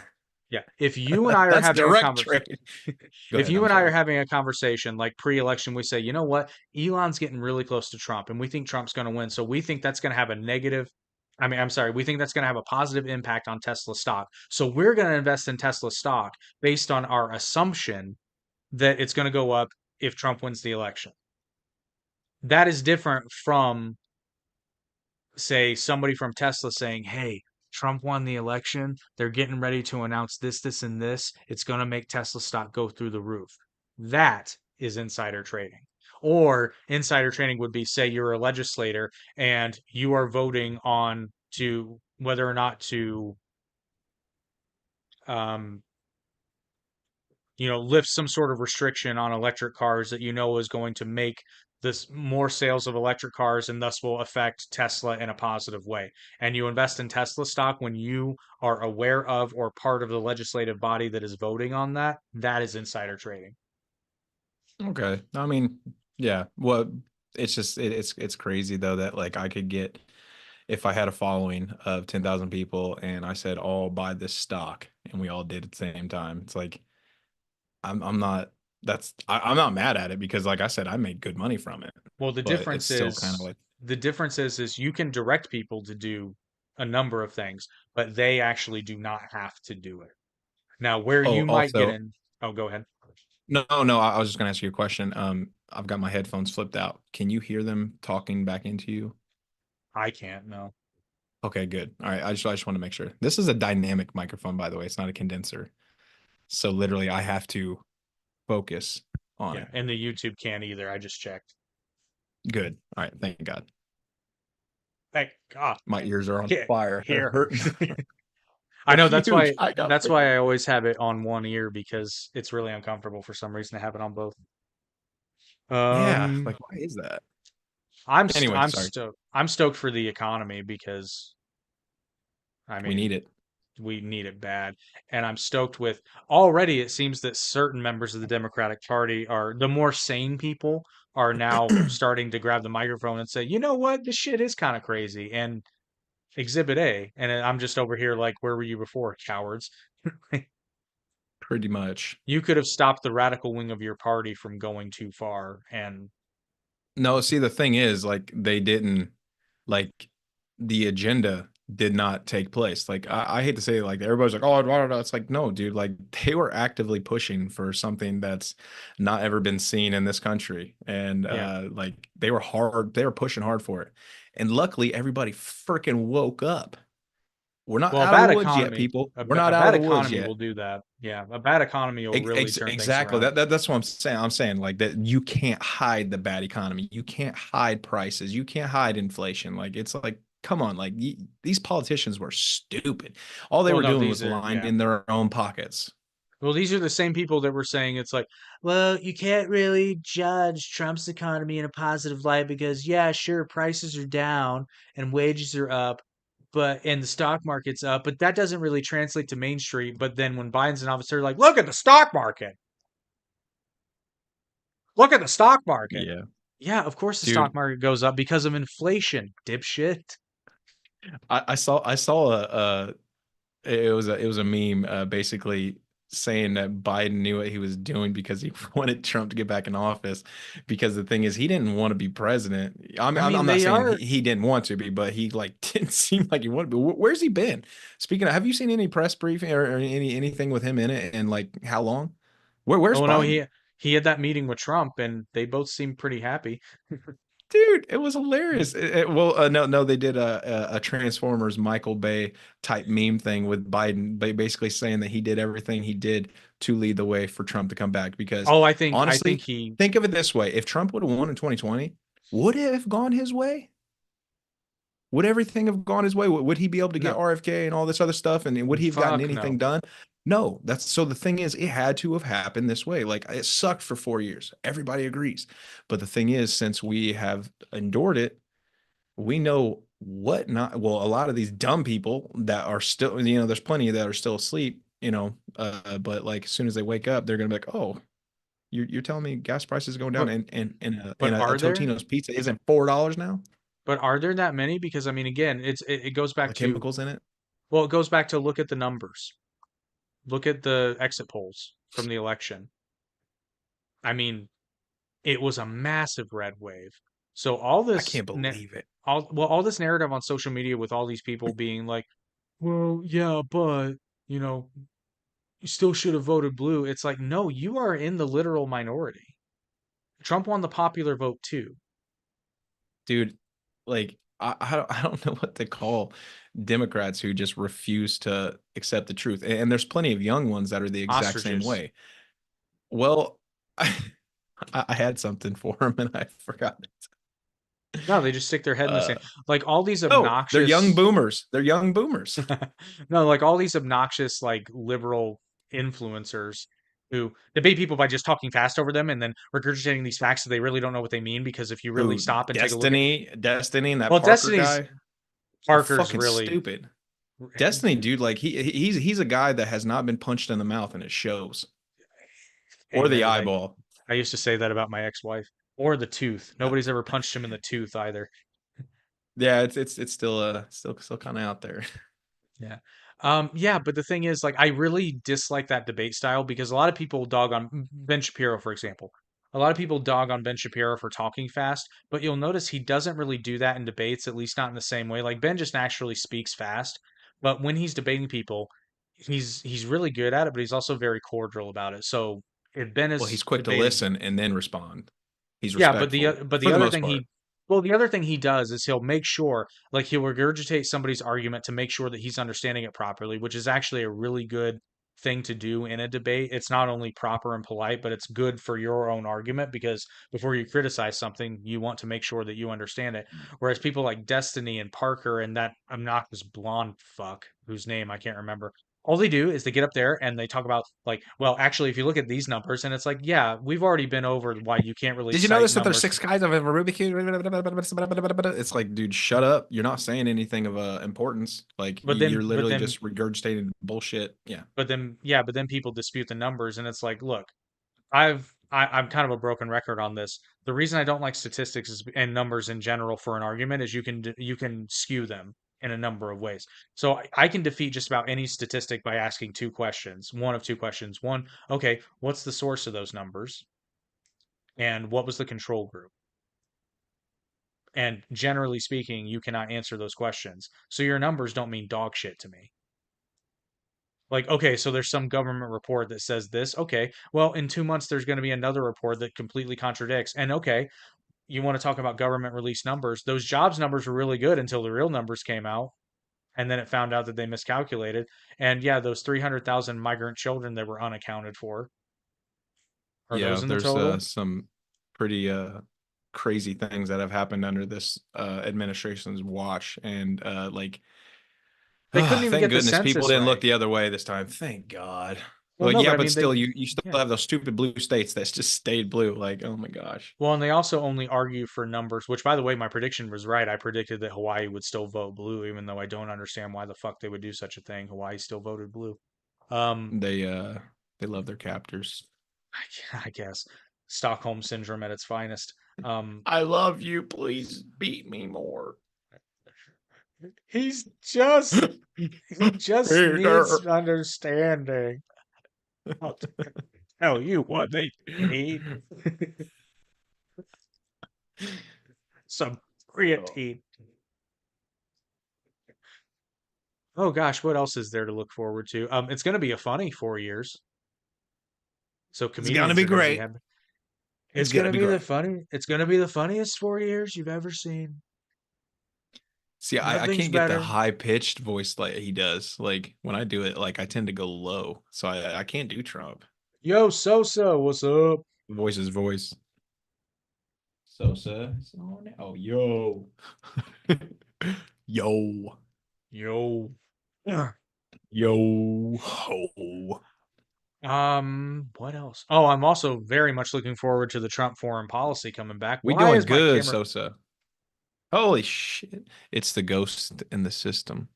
yeah, if you and I are That's having a direct conversation, trade. if you and I are having a conversation like pre-election, we say, you know what, Elon's getting really close to Trump, and we think Trump's going to win, so we think that's going to have a negative. I mean, I'm sorry, we think that's going to have a positive impact on Tesla stock. So we're going to invest in Tesla stock based on our assumption that it's going to go up if Trump wins the election. That is different from, say, somebody from Tesla saying, hey, Trump won the election. They're getting ready to announce this, this, and this. It's going to make Tesla stock go through the roof. That is insider trading. Or insider trading would be, say, you're a legislator and you are voting on to whether or not to, lift some sort of restriction on electric cars that you know is going to make this more sales of electric cars and thus will affect Tesla in a positive way. And you invest in Tesla stock when you are aware of or part of the legislative body that is voting on that. That is insider trading. Okay. I mean, yeah. Well, it's just it's crazy though that like I could get, if I had a following of 10,000 people and I said, "All buy this stock," and we all did at the same time. It's like I'm not I'm not mad at it because like I said, I made good money from it. Well, the But difference it's still is kind of like, the difference is you can direct people to do a number of things, but they actually do not have to do it. Now, where Oh, you might get also- in. Oh, go ahead. no, I was just gonna ask you a question. I've got my headphones flipped out. Can you hear them talking back into you? I can't. No. Okay, good. All right. I just want to make sure. This is a dynamic microphone, by the way. It's not a condenser. So literally I have to focus on Yeah, it. and the YouTube can't either. I just checked. Good. All right. Thank God. Thank God. My ears are on Here- fire. They're here. hurting. I know that's why Huge. I got that's big. why I always have it on one ear, because it's really uncomfortable for some reason to have it on both. Yeah. Like, why is that? Anyway, I'm sorry. stoked. I'm stoked for the economy because I mean We need it. we need it bad. And I'm stoked with already it seems that certain members of the Democratic Party are the more sane people are now starting to grab the microphone and say, you know what, this shit is kind of crazy. And Exhibit A. And I'm just over here like, where were you before, cowards? Pretty much. You could have stopped the radical wing of your party from going too far. And No, see, the thing is, like, they didn't, like, the agenda did not take place. Like, I hate to say it, like, everybody's like, oh, blah, blah, blah. It's like, no, dude, like, they were actively pushing for something that's not ever been seen in this country. And, Yeah. like, they were pushing hard for it. And luckily, everybody freaking woke up. We're not well, a out bad of the woods yet, economy, people. a, We're ba- not a out bad of the woods economy yet. will do that. Yeah, a bad economy will really turn things Exactly. around. That's what I'm saying. I'm saying like that you can't hide the bad economy. You can't hide prices. You can't hide inflation. Like it's like, come on, like these politicians were stupid. All they Well, were no, doing these was are lined yeah. in their own pockets. Well, these are the same people that were saying it's like, well, you can't really judge Trump's economy in a positive light because, yeah, sure, prices are down and wages are up, and the stock market's up, but that doesn't really translate to Main Street. But then when Biden's in office, they're like, look at the stock market. Look at the stock market. Yeah, Yeah, of course the stock dude. market goes up because of inflation, dipshit. I saw it was a meme basically saying that Biden knew what he was doing because he wanted Trump to get back in office because the thing is he didn't want to be president. I mean, I'm not they saying are. he didn't want to be, but he like didn't seem like he wanted to be. Where's he been? Speaking of, have you seen any press briefing or anything with him in it and like how long? Where's Oh no, Biden? he had that meeting with Trump, and they both seemed pretty happy. Dude, it was hilarious. No, they did a Transformers Michael Bay type meme thing with Biden, basically saying that he did everything he did to lead the way for Trump to come back. Because Oh, I think honestly, he. think of it this way: if Trump would have won in 2020, would it have gone his way? Would everything have gone his way? Would he be able to get No, RFK and all this other stuff? And would he have gotten fuck anything no. done? No. That's so the thing is, it had to have happened this way. Like it sucked for 4 years. Everybody agrees. But the thing is, since we have endured it, we know what not. Well, a lot of these dumb people that are still, there's plenty that are still asleep, but like as soon as they wake up, they're gonna be like, oh, you're telling me gas prices are going down But and but a are there? Totino's pizza isn't $4 now? But are there that many? Because I mean, again, it goes All back the to chemicals in it. well, it goes back to look at the numbers. Look at the exit polls from the election. I mean, it was a massive red wave. So I can't believe it. all this narrative on social media with all these people being like, well, yeah, but you know, you still should have voted blue. It's like, no, you are in the literal minority. Trump won the popular vote too. Dude, like I don't know what to call Democrats who just refuse to accept the truth. And there's plenty of young ones that are the exact same Ostriches. way. Well, I had something for him and I forgot it. No, they just stick their head in the Uh, sand. Like all these no, they're young obnoxious boomers. They're young boomers. no, like all these obnoxious like liberal influencers who debate people by just talking fast over them and then regurgitating these facts that they really don't know what they mean because if you really Who stop and take a look at Destiny, and that well, Parker Destiny's guy are Parker's fucking really stupid. Destiny, dude, like he's a guy that has not been punched in the mouth and it shows. Or amen the to that. eyeball. I used to say that about my ex-wife. Or the tooth. Nobody's ever punched him in the tooth either. Yeah, it's still kind of out there. Yeah. Yeah, but the thing is, like, I really dislike that debate style because a lot of people dog on Ben Shapiro, for example. A lot of people dog on Ben Shapiro for talking fast, but you'll notice he doesn't really do that in debates, at least not in the same way. Like Ben just naturally speaks fast, but when he's debating people, he's really good at it, but he's also very cordial about it. So if Ben Well, is he's quick to debating listen and then respond. He's yeah, but the respectful but for the the other most thing part. the other thing he does is he'll make sure, like he'll regurgitate somebody's argument to make sure that he's understanding it properly, which is actually a really good thing to do in a debate. It's not only proper and polite, but it's good for your own argument because before you criticize something, you want to make sure that you understand it. Whereas people like Destiny and Parker and that obnoxious blonde fuck whose name I can't remember, all they do is they get up there and they talk about like, well, actually, if you look at these numbers, and it's like, yeah, we've already been over why you can't really. Did you cite notice that there's numbers. 6 guys of a Rubik cube? It's like, dude, shut up. You're not saying anything of importance. Like, But then- you're but literally then- just regurgitating bullshit. Yeah. But then people dispute the numbers, and it's like, look, I'm kind of a broken record on this. The reason I don't like statistics and numbers in general for an argument is you can skew them in a number of ways. So I can defeat just about any statistic by asking two questions, one of two questions. One, okay, what's the source of those numbers? And what was the control group? And generally speaking, you cannot answer those questions. So your numbers don't mean dog shit to me. Like, okay, so there's some government report that says this. Okay, well, in 2 months, there's going to be another report that completely contradicts. And okay, you want to talk about government release numbers. Those jobs numbers were really good until the real numbers came out. And then it found out that they miscalculated. And yeah, those 300,000 migrant children that were unaccounted for. Are Yeah, those in the there's total? some pretty crazy things that have happened under this administration's watch, and like, They couldn't even thank get the goodness people census didn't look right. the other way this time. Thank God. Well, Well, no, yeah, but I but mean, still, you still yeah. have those stupid blue states that's just stayed blue. Like, oh my gosh. Well, and they also only argue for numbers, which, by the way, my prediction was right. I predicted that Hawaii would still vote blue, even though I don't understand why the fuck they would do such a thing. Hawaii still voted blue. They love their captors. I guess Stockholm syndrome at its finest. I love you. Please beat me more. He just Peter. needs understanding. I'll tell you what they need. Some creatine. Oh gosh, what else is there to look forward to? It's going to be a funny 4 years. So comedians gonna be are gonna great. happy. It's It's gonna gonna be be the great. funny. It's gonna be the funniest 4 years you've ever seen. See, I Nothing's can't get better. the high pitched voice like he does. Like when I do it, like I tend to go low, so I can't do Trump. Yo, Sosa, what's up? Voice is voice. Sosa. Oh, yo. Yo. Yo. Yo. Ho. What else? Oh, I'm also very much looking forward to the Trump foreign policy coming back. We Why doing is my good, camera- Sosa. Holy shit. It's the ghost in the system.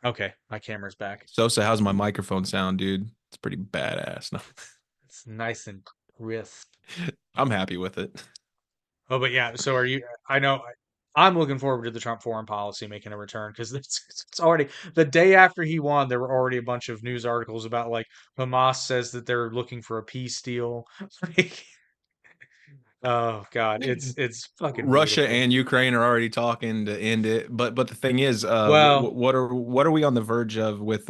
Okay, my camera's back. Sosa, how's my microphone sound, dude? It's pretty badass. No, It's nice and crisp. I'm happy with it. Oh, but yeah. So are you? I know. I'm looking forward to the Trump foreign policy making a return because it's already the day after he won. There were already a bunch of news articles about like Hamas says that they're looking for a peace deal. Like, oh God, it's fucking Russia beautiful. and Ukraine are already talking to end it, but the thing is, Well- what are we on the verge of with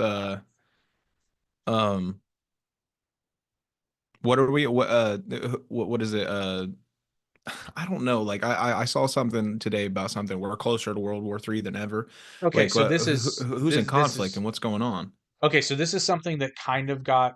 what are we what is it I don't know, like I saw something today about something we're closer to World War III than ever. Okay, Like, so what- this is who's in this conflict is- and what's going on? Okay, so this is something that kind of got,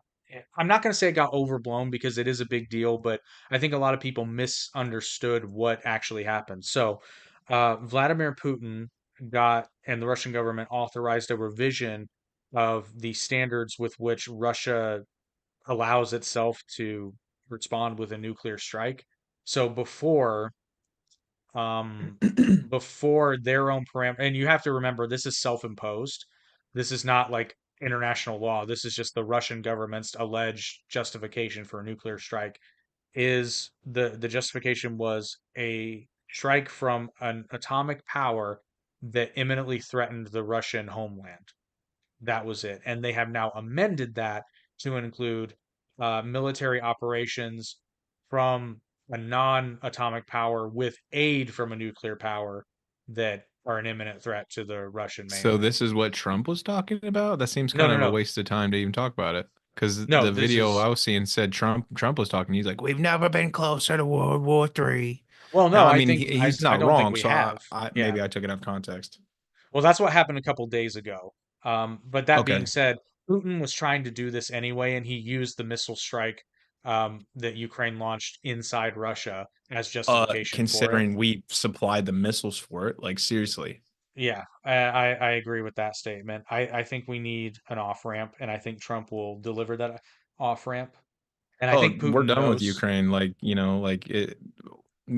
I'm not going to say it got overblown because it is a big deal, but I think a lot of people misunderstood what actually happened. So, Vladimir Putin and the Russian government authorized a revision of the standards with which Russia allows itself to respond with a nuclear strike. So before their own and you have to remember this is self-imposed. This is not like international law. This is just the Russian government's alleged justification for a nuclear strike. Is the justification was a strike from an atomic power that imminently threatened the Russian homeland. That was it. And they have now amended that to include military operations from a non-atomic power with aid from a nuclear power that are an imminent threat to the Russian So mainland. this is what Trump was talking about? That seems No, kind no, of no. a waste of time to even talk about it. Because No, the this video is- I was seeing said Trump was talking. He's like, we've never been closer to World War III. Well, no, Now, I mean, think he's I not don't wrong. think we So have. Yeah. maybe I took it out of context. Well, that's what happened a couple days ago. But that Okay. being said, Putin was trying to do this anyway, and he used the missile strike that Ukraine launched inside Russia as justification for it. Considering we supplied the missiles for it, like seriously. Yeah, I agree with that statement. I think we need an off ramp, and I think Trump will deliver that off ramp. And I Oh, think we're Putin done with knows. Ukraine. Like, like it.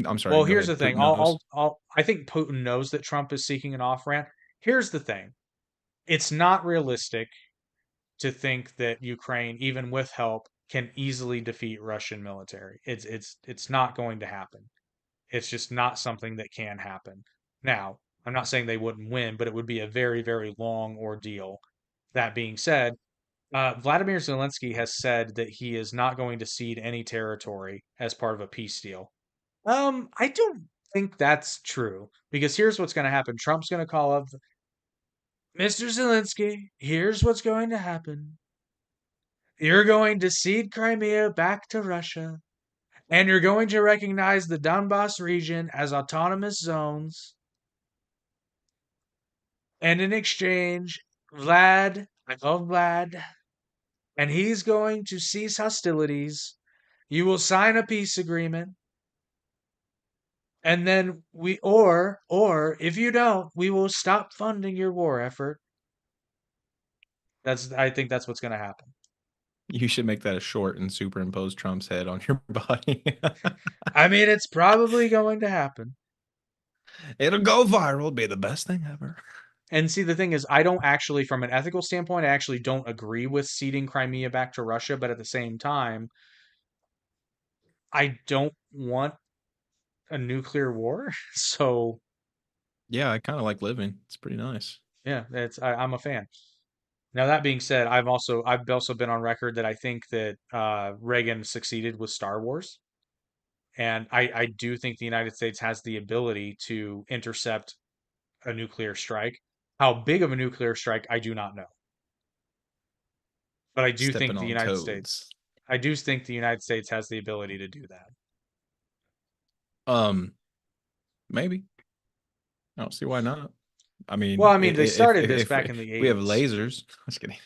I'm sorry. Well, Go here's the ahead. thing. Putin knows. I think Putin knows that Trump is seeking an off ramp. Here's the thing. It's not realistic to think that Ukraine, even with help, can easily defeat Russian military. It's not going to happen. It's just not something that can happen. Now, I'm not saying they wouldn't win, but it would be a very, very long ordeal. That being said, Vladimir Zelensky has said that he is not going to cede any territory as part of a peace deal. I don't think that's true because here's what's going to happen. Trump's going to call up Mr. Zelensky. Here's what's going to happen. You're going to cede Crimea back to Russia, and you're going to recognize the Donbass region as autonomous zones. And in exchange, I call Vlad, and he's going to cease hostilities. You will sign a peace agreement. And then or if you don't, we will stop funding your war effort. I think that's what's going to happen. You should make that a short and superimpose Trump's head on your body. I mean, it's probably going to happen. It'll go viral. It'll be the best thing ever. And see, the thing is, I don't actually, from an ethical standpoint, I actually don't agree with ceding Crimea back to Russia. But at the same time, I don't want a nuclear war. So Yeah, I kind of like living. It's pretty nice. yeah, I'm a fan. Now that being said, I've also been on record that I think that Reagan succeeded with Star Wars. And I do think the United States has the ability to intercept a nuclear strike. How big of a nuclear strike, I do not know. But Stepping on toads. I do think the United States has the ability to do that. Maybe. I don't see why not. I mean, Well, I mean, they started this if back in the 80s. we have lasers. Just kidding.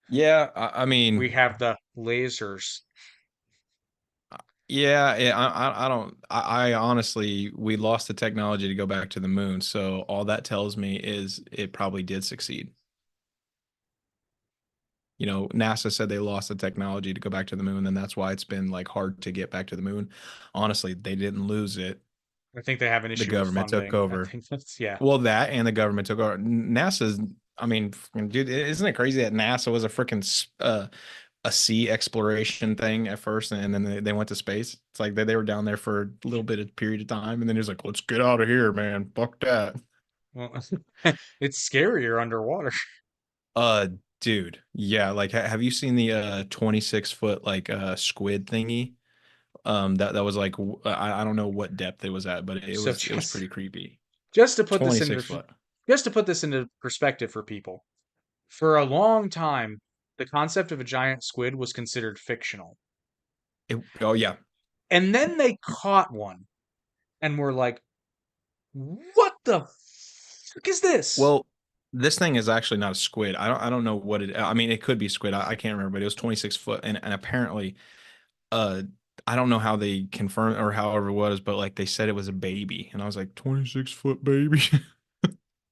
Yeah, I mean, We have the lasers. yeah, I don't. I honestly, we lost the technology to go back to the moon. So all that tells me is it probably did succeed. NASA said they lost the technology to go back to the moon, and that's why it's been like hard to get back to the moon. Honestly, they didn't lose it. I think they have an issue The government with took funding. I over. think that's, yeah. Well, that and the government took over. NASA's, I mean, dude, isn't it crazy that NASA was a freaking a sea exploration thing at first, and then they went to space? It's like they were down there for a little bit of period of time, and then he was like, "Let's get out of here, man. Fuck that." Well, it's scarier underwater. Dude, yeah. Like, have you seen the 26-foot like squid thingy? That was like I don't know what depth it was at, but it So was pretty creepy. just to put this 26 into foot. just to put this into perspective for people, for a long time, the concept of a giant squid was considered fictional. Oh yeah. And then they caught one and were like, "What the fuck is this?" Well, this thing is actually not a squid. I don't know what it. I mean, it could be squid. I can't remember, but it was 26 foot, and apparently, uh, I don't know how they confirmed or however it was, but like they said it was a baby, and I was like, 26-foot baby.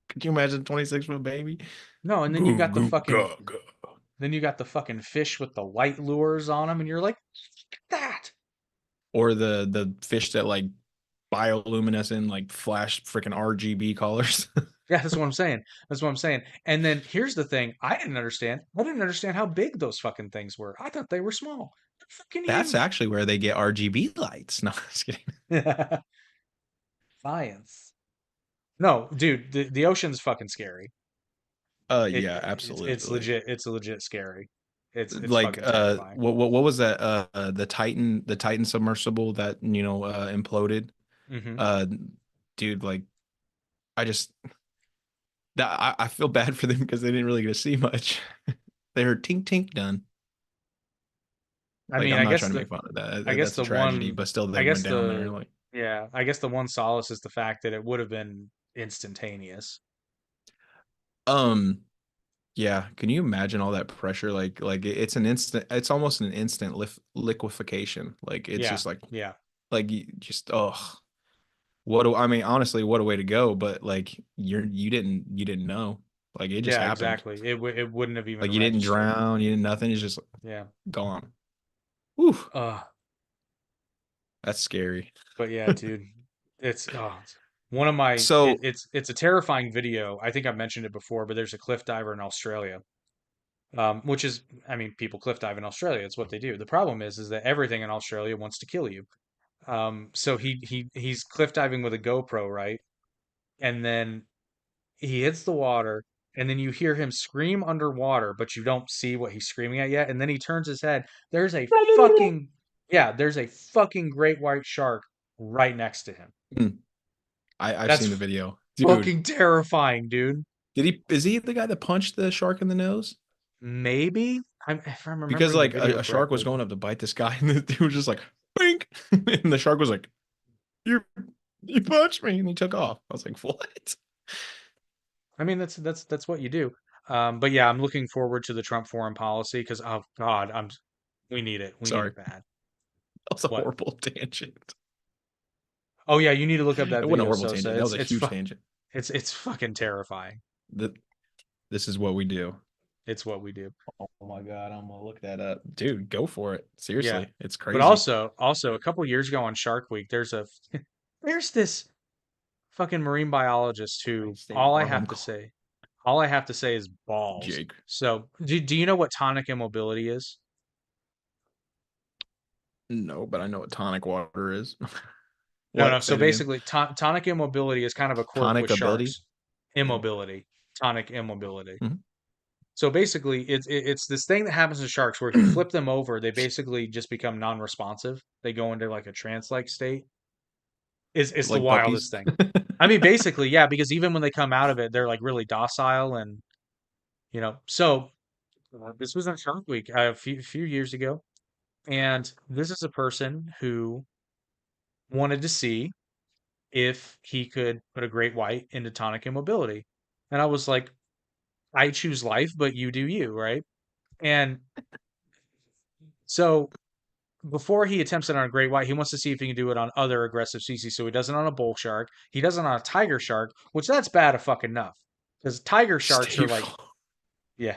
Could you imagine 26-foot baby? No, and then you got the Goo, fucking gah, gah. then you got the fucking fish with the light lures on them, and you're like, "Look at that!" Or the fish that like bioluminescent like flash freaking RGB colors. Yeah, that's what I'm saying. That's what I'm saying. And then here's the thing: I didn't understand. I didn't understand how big those fucking things were. I thought they were small. They're fucking That's huge. actually where they get RGB lights. No, just kidding. Science. No, dude, the ocean's fucking scary. Yeah, absolutely. It's legit. It's legit scary. It's Like fucking terrifying. what was that the Titan submersible that imploded. Mm-hmm. Dude, like I just that I feel bad for them because they didn't really get to see much. They heard tink tink done. I Like, mean, I'm I not guess trying to make fun of that. I guess That's a the tragedy, one but still I they guess went down there like yeah, I guess the one solace is the fact that it would have been instantaneous. um yeah, can you imagine all that pressure? It's an instant, it's almost an instant liquefaction. Like it's Yeah, just like yeah. you just oh I mean, honestly, what a way to go. But like, you didn't know. Like, it just Yeah, happened. exactly. It wouldn't have even Like, you didn't registered. drown. You didn't nothing. It's just Yeah. gone. Whew, Uh, that's scary. but yeah, dude, it's one of my So it's a terrifying video. I think I've mentioned it before, but there's a cliff diver in Australia. Which is, I mean, people cliff dive in Australia. It's what they do. The problem is that everything in Australia wants to kill you. So he's cliff diving with a GoPro, right? And then he hits the water, and then you hear him scream underwater, but you don't see what he's screaming at yet. And then he turns his head. Fucking there's a fucking great white shark right next to him. I've That's seen the video, dude. fucking terrifying, dude. Is he the guy that punched the shark in the nose? Maybe if I'm Because remembering like the video a shark was correctly. going up to bite this guy, and the dude was just like, "Bink," and the shark was like, "You punched me," and he took off. I was like, "What?" I mean, that's what you do. But yeah, I'm looking forward to the Trump foreign policy because oh God, we need it. We need Sorry, it bad. that was a What? horrible tangent. Oh yeah, you need to look up that It wasn't a video, horrible Sosa. tangent. That was a It's huge tangent. it's fucking terrifying. This is what we do. It's what we do. Oh my god, I'm gonna look that up, dude. Go for it. Seriously, Yeah. it's crazy. But also a couple years ago on Shark Week, there's this fucking marine biologist who State all I Farm have to say, all I have to say is balls. Jake. So do you know what tonic immobility is? No, but I know what tonic water is. No, no. What? Say So it again. basically, tonic immobility is kind of a quirk Tonic with ability? sharks. Immobility, tonic immobility. Mhm. So basically, it's this thing that happens to sharks where if you flip them over, they basically just become non-responsive. They go into like a trance-like state. It's the Like wildest puppies. thing. I mean, basically, yeah, because even when they come out of it, they're like really docile and So this was on Shark Week a few years ago, and this is a person who wanted to see if he could put a great white into tonic immobility. And I was like, I choose life, but you do you, right? And so before he attempts it on a great white, he wants to see if he can do it on other aggressive species. So he does it on a bull shark. He does it on a tiger shark, which that's bad a fucking enough. Because tiger sharks are like, yeah.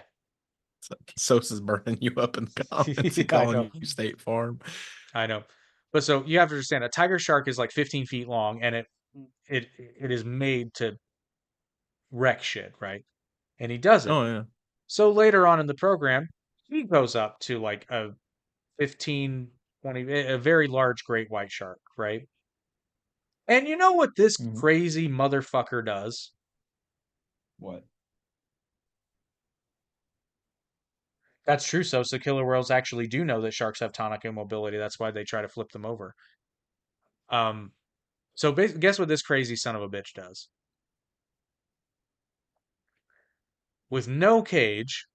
Sosa's burning you up in the comments and I calling know. you State Farm. I know. But so you have to understand a tiger shark is like 15 feet long and it is made to wreck shit, right? And he does it. Oh yeah. So later on in the program, he goes up to like a 15, 20, a very large great white shark, right? And you know what this Mhm. crazy motherfucker does? What? That's true, So killer whales actually do know that sharks have tonic immobility. That's why they try to flip them over. So guess what this crazy son of a bitch does? With no cage,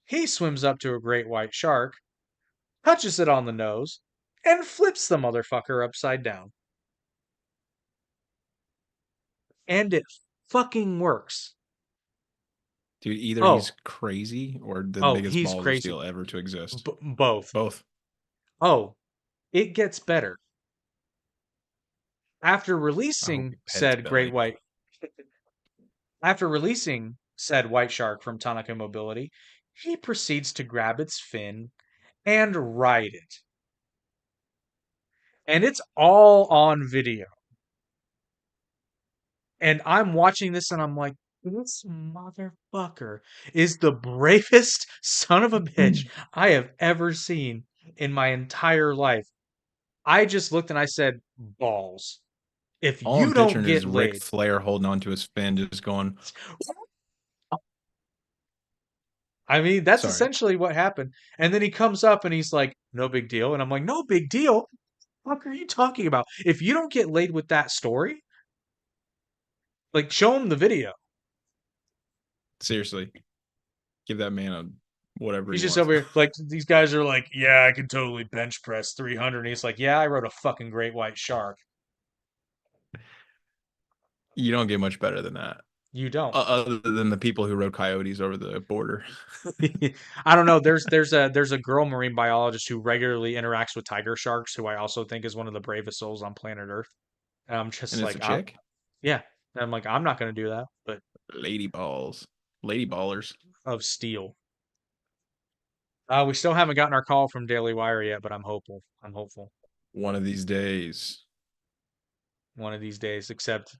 he swims up to a great white shark, touches it on the nose, and flips the motherfucker upside down. And it fucking works. Dude, either Oh. he's crazy or the Oh, biggest he's balls of crazy. steel ever to exist. Both. Both. Oh, it gets better. After I hope releasing he pets said Billy. great white, after releasing said white shark from tonic immobility, he proceeds to grab its fin and ride it. And it's all on video. And I'm watching this and I'm like, this motherfucker is the bravest son of a bitch I have ever seen in my entire life. I just looked and I said, balls. If All you I'm don't picturing get is Ric laid, Flair holding onto his fin, just going, I mean, that's Sorry. essentially what happened. And then he comes up and he's like, no big deal. And I'm like, no big deal? What the fuck are you talking about? If you don't get laid with that story, like, show him the video. seriously, give that man a whatever He's he just wants. over here, like, these guys are like, yeah, I can totally bench press 300. And he's like, yeah, I wrote a fucking great white shark. You don't get much better than that. You don't. Other than the people who rode coyotes over the border. I don't know. There's a girl marine biologist who regularly interacts with tiger sharks, who I also think is one of the bravest souls on planet Earth. And I'm just And it's like, a chick. yeah. And I'm like, I'm not going to do that, but Lady balls, lady ballers. of steel. We still haven't gotten our call from Daily Wire yet, but I'm hopeful. I'm hopeful One of these days. one of these days. Except,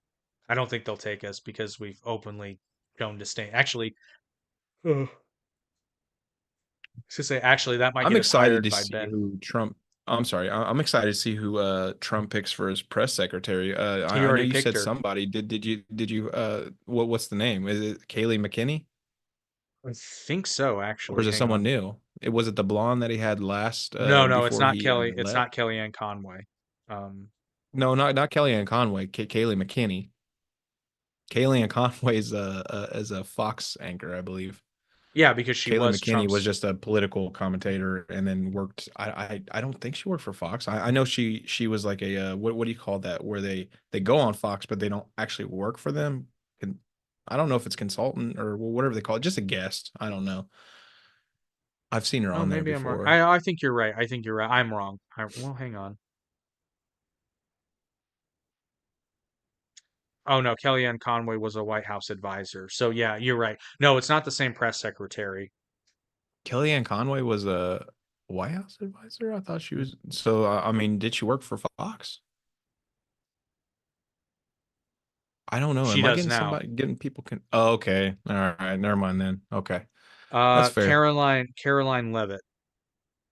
I don't think they'll take us because we've openly shown disdain. Actually, to say actually that might I'm get us excited hired to by see Ben. who Trump. I'm sorry. I'm excited to see who Trump picks for his press secretary. He I know already you picked said her. somebody. Did you what's the name? Is it Kayleigh McKinney I think so. or Actually, is it hang someone on. new? It was it the blonde that he had last No, it's before not he Kelly. It's left? not Kellyanne Conway. Um, No, not Kellyanne Conway. Kayleigh McKinney. Kellyanne Conway is a Fox anchor, I believe. yeah, because she Kayleigh was McKinney was Trump's. just a political commentator and then worked. I don't think she worked for Fox. I know she was like a what do you call that? Where they go on Fox but they don't actually work for them. I don't know if it's consultant or whatever they call it. Just a guest. I don't know. I've seen her Oh, on there maybe I'm wrong. before. I think you're right. I think you're right. I'm wrong. Well, hang on. Oh no, Kellyanne Conway was a White House advisor. So yeah, you're right. No, it's not the same press secretary. Kellyanne Conway was a White House advisor. I thought she was. So I mean, did she work for Fox? I don't know. She Am I does getting now. getting people can? Oh, okay. All right. Never mind then. Okay, that's fair. Caroline Levitt.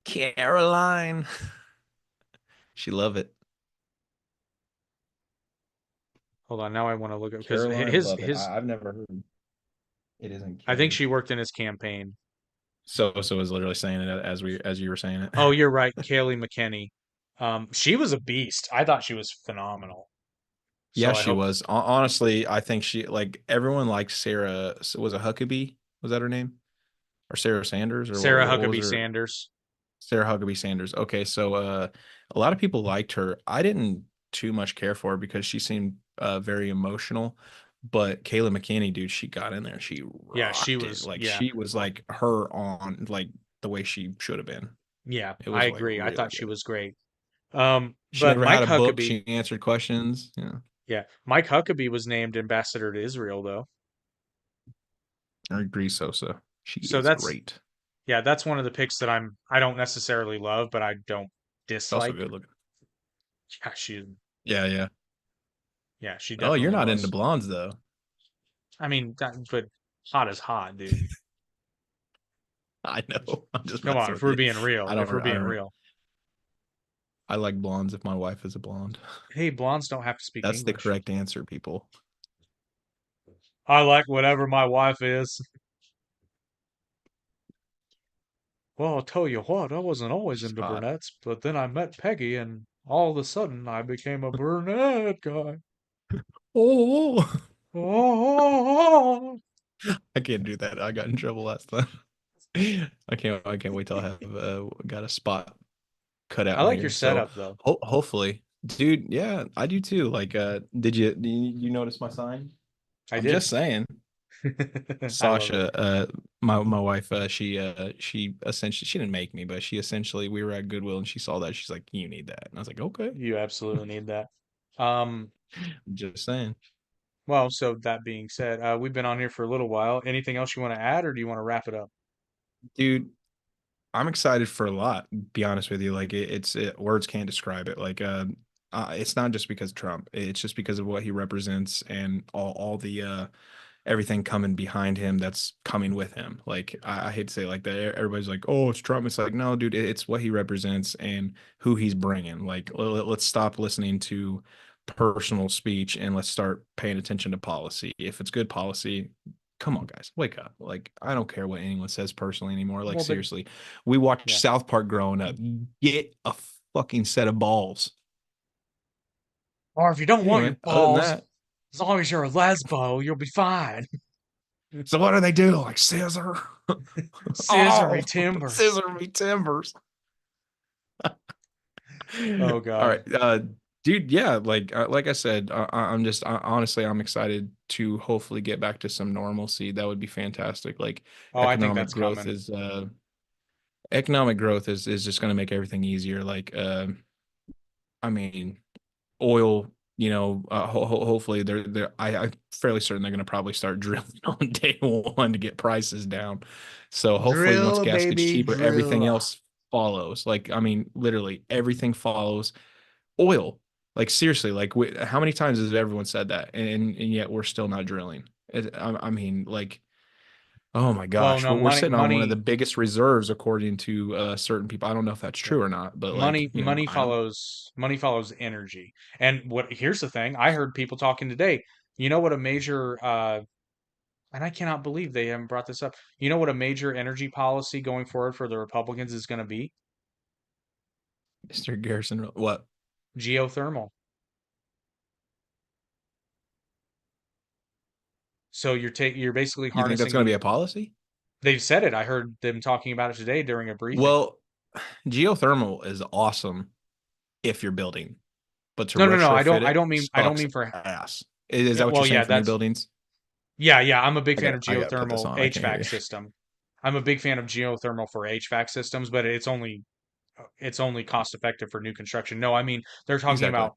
Caroline. She love it. Hold on, now I want to look up because Caroline love it. his. I've never heard. It isn't I think Kelly. she worked in his campaign. So was literally saying it as you were saying it. Oh, you're right, Kayleigh McKinney. She was a beast. I thought she was phenomenal. Yeah, So I she hope was. Honestly, I think she like everyone liked Sarah. Was it Huckabee? Was that her name? Or Sarah Sanders? Or Sarah what was Huckabee her? Sanders. Sarah Huckabee Sanders. Okay, so a lot of people liked her. I didn't too much care for her because she seemed very emotional. But Kayla McKinney, dude, she got in there. She Yeah, she rocked it. was. Like Yeah, she was like her on like the way she should have been. yeah, It I was like agree. I really thought she good. was great. She But never had Mike a book. Huckabee, She answered questions. yeah, Mike Huckabee was named ambassador to Israel, though. I agree, Sosa. She So is great. that's one of the picks that I don't necessarily love, but I don't It's also dislike. good looking. Yeah, Yeah. she Oh, you're definitely not into was. blondes though. I mean, but hot is hot, dude. I know. I'm just Come on, messing if with we're you. being real, I don't. if we're I being don't. real. I like blondes if my wife is a blonde. Hey, blondes don't have to speak That's the English. correct answer, people. I like whatever my wife is. Well, I'll tell you what, I wasn't always She's into hot. brunettes, but then I met Peggy, and all of a sudden I became a brunette guy. Oh, Oh, I can't do that. I got in trouble last time. I can't wait till I have got a spot cut I out like your here. So setup though. hopefully, dude. Yeah, I do too. Like, did you notice my sign? I I'm did. just saying. I love it. Sasha, my wife, she essentially she didn't make me, but she essentially we were at Goodwill and she saw that she's like, you need that, and I was like, okay, You absolutely need that. Um, just saying, well, so that being said, we've been on here for a little while. Anything else you want to add, or do you want to wrap it up? dude. I'm excited for a lot. Be honest with you, like words can't describe it. Like, it's not just because of Trump. It's just because of what he represents and all the everything coming behind him that's coming with him. Like I hate to say it like that. Everybody's like, "Oh, it's Trump." It's like, no, dude, it's what he represents and who he's bringing. Like, let's stop listening to personal speech and let's start paying attention to policy. If it's good policy, come on, guys, wake up. Like, I don't care what anyone says personally anymore. Like, Well, but seriously, we watched yeah. South Park growing up. Get a fucking set of balls. Or if you don't want your Anyway, other than balls, that, as long as you're a lesbo, you'll be fine. so what do they do? Like scissor? Scissory timbers. Scissor me timbers. Oh God. All right, dude. Yeah, like I said, I'm just honestly, I'm excited to hopefully get back to some normalcy. That would be fantastic. Like I think that's growth coming. is economic growth is just going to make everything easier. Like, I mean, oil hopefully I'm fairly certain they're going to probably start drilling on day one to get prices down. So hopefully once Drill, gas gets baby, cheaper, everything drill. else follows. Like, I mean, literally everything follows. Oil, like seriously, like how many times has everyone said that, and yet we're still not drilling? I mean, like, oh my Well, gosh, no, we're sitting on one of the money, biggest reserves according to certain people. I don't know if that's yeah. true or not, but like, Money I don't. follows energy. And here's the thing, I heard people talking today. You know what a major and I cannot believe they haven't brought this up. You know what a major energy policy going forward for the Republicans is going to be? Mr. Garrison, what? Geothermal. So you're basically You think that's harnessing going to be the a policy? they've said it. I heard them talking about it today during a briefing. Well, geothermal is awesome if you're building, but to No. retrofit I it don't mean sucks for ass. Is that what you're well, saying yeah, for new that's buildings? yeah. I'm a big fan of I got to put this geothermal on. I can't hear HVAC you. system. I'm a big fan of geothermal for HVAC systems, but it's only cost effective for new construction. No, I mean they're talking Exactly. about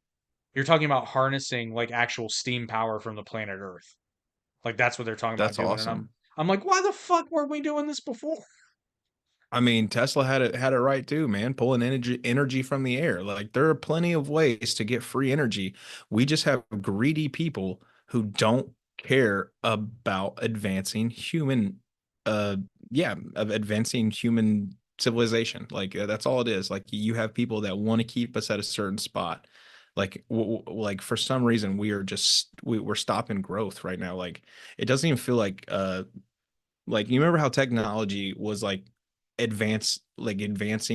you're talking about harnessing like actual steam power from the planet Earth. Like that's what they're talking about That's doing. And awesome. I'm like, why the fuck weren't we doing this before? I mean, Tesla had it right too, man. Pulling energy from the air. Like there are plenty of ways to get free energy. We just have greedy people who don't care about advancing human of advancing human civilization. Like that's all it is. Like you have people that want to keep us at a certain spot. Like like for some reason we're stopping growth right now. Like it doesn't even feel like you remember how technology was advancing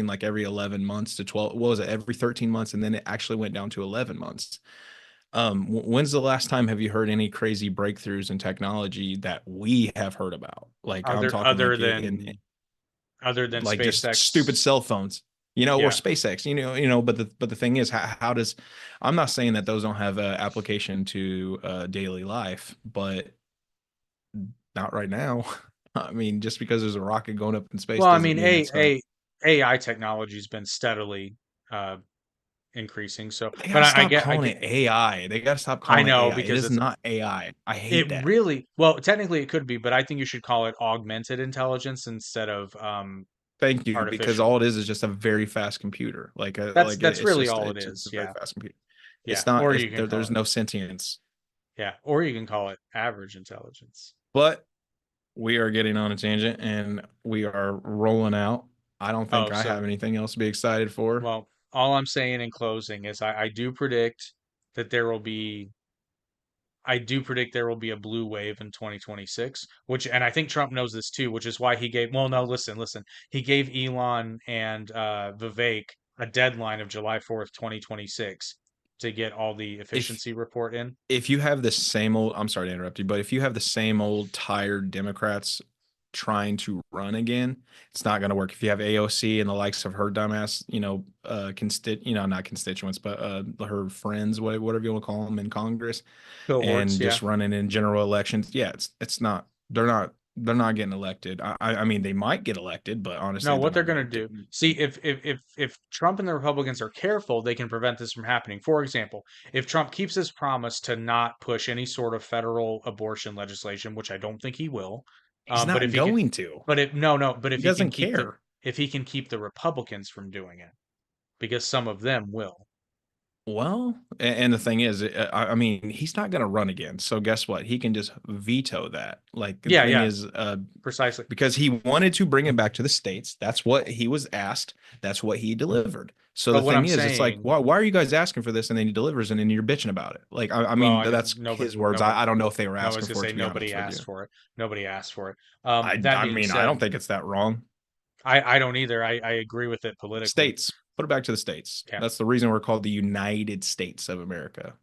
like every 11 months to 12, what was it, every 13 months, and then it actually went down to 11 months. When's the last time have you heard any crazy breakthroughs in technology that we have heard about? Like I'm Other talking like other than like just SpaceX. stupid cell phones, or Yeah. SpaceX, but the thing is, how does, I'm not saying that those don't have application to daily life, but not right now. I mean, just because there's a rocket going up in space Well, I doesn't mean, mean it's gonna. AI technology's been steadily uh increasing. So, They but gotta stop I calling get it AI. They gotta stop I calling it know AI. It because is it's not AI. I it hate that. really well, technically it could be, but I think you should call it augmented intelligence instead of Thank you, because artificial. all it is just a very fast computer. That's really all it it's just is. a very Yeah. fast computer. Yeah. It's not. Or you can call There's it no sentience. yeah, or you can call it average intelligence. But we are getting on a tangent and we are rolling out. I don't think Oh, I have so anything else to be excited for. well, all I'm saying in closing is I do predict that I do predict there will be a blue wave in 2026, which, and I think Trump knows this too, which is why he gave, well, no, listen. He gave Elon and Vivek a deadline of July 4th, 2026 to get all the If efficiency report in. if you have the same old, I'm sorry to interrupt you, but if you have the same old tired Democrats trying to run again, it's not going to work. If you have AOC and the likes of her dumbass, not constituents, but her friends, whatever you want to call them in Congress, Cohorts, and yeah. just running in general elections, yeah, it's not. They're not getting elected. I mean, they might get elected, but honestly, No, they're what they're not going to going do, to. see, if Trump and the Republicans are careful, they can prevent this from happening. For example, if Trump keeps his promise to not push any sort of federal abortion legislation, which I don't think he will, He's but not if he can, going to. but if no, but He doesn't care. if he can keep the Republicans from doing it, because some of them will. Well, and the thing is, I mean, he's not going to run again. So guess what? He can just veto that. Like the Yeah, thing yeah, is, precisely. because he wanted to bring it back to the states. That's what he was asked. That's what he delivered. So the But what thing I'm is, it's like, saying, why are you guys asking for this? And then he delivers, and then you're bitching about it. Like, I well, mean, that's his words. I don't know if they were no, I asking was gonna for it, say to be honest nobody with you. asked for it. Nobody asked for it. I, That I being mean, I said, don't think it's that wrong. I don't either. I agree with it politically. States, put it back to the states. Yeah. That's the reason we're called the United States of America.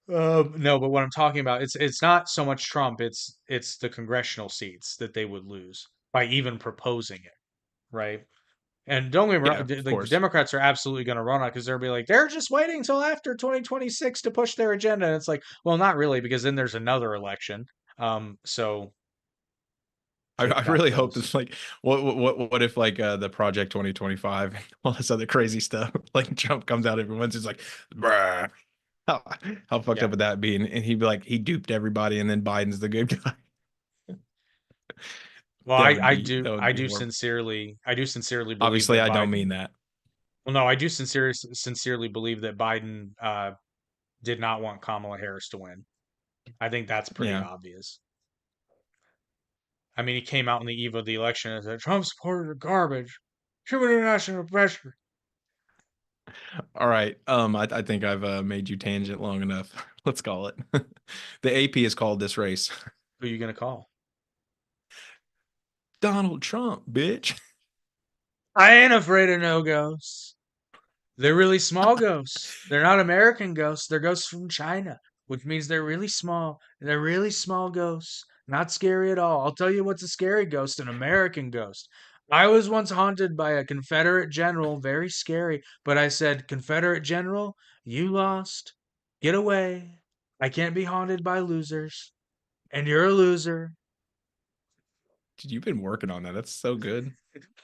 No, but what I'm talking about, it's not so much Trump, it's the congressional seats that they would lose by even proposing it, right? And don't get me Yeah, wrong, of like the course. Democrats are absolutely going to run on it because they'll be like, they're just waiting until after 2026 to push their agenda. And it's like, well, not really, because then there's another election. So I Take really that, hope Bills. it's like what if like the Project 2025 and all this other crazy stuff like Trump comes out every once, it's like, bruh. How fucked Yeah. up would that be? And he'd be like, he duped everybody, and then Biden's the good guy. Well, That I, would I be do that would I be do horrible. sincerely believe Obviously, that I don't Biden. mean that. Well, no, I do sincerely believe that Biden did not want Kamala Harris to win. I think that's pretty Yeah. obvious. I mean, he came out on the eve of the election and said Trump supporters are garbage. Too many national pressure. All right. I think I've made you tangent long enough. Let's call it. The AP is called this race. Who are you gonna call? Donald Trump, bitch. I ain't afraid of no ghosts. They're really small ghosts. They're not American ghosts. They're ghosts from China, which means they're really small. They're really small ghosts. Not scary at all. I'll tell you what's a scary ghost, an American ghost. I was once haunted by a Confederate general, very scary, but I said, Confederate general, you lost. Get away. I can't be haunted by losers. And you're a loser. Dude, you've been working on that. That's so good.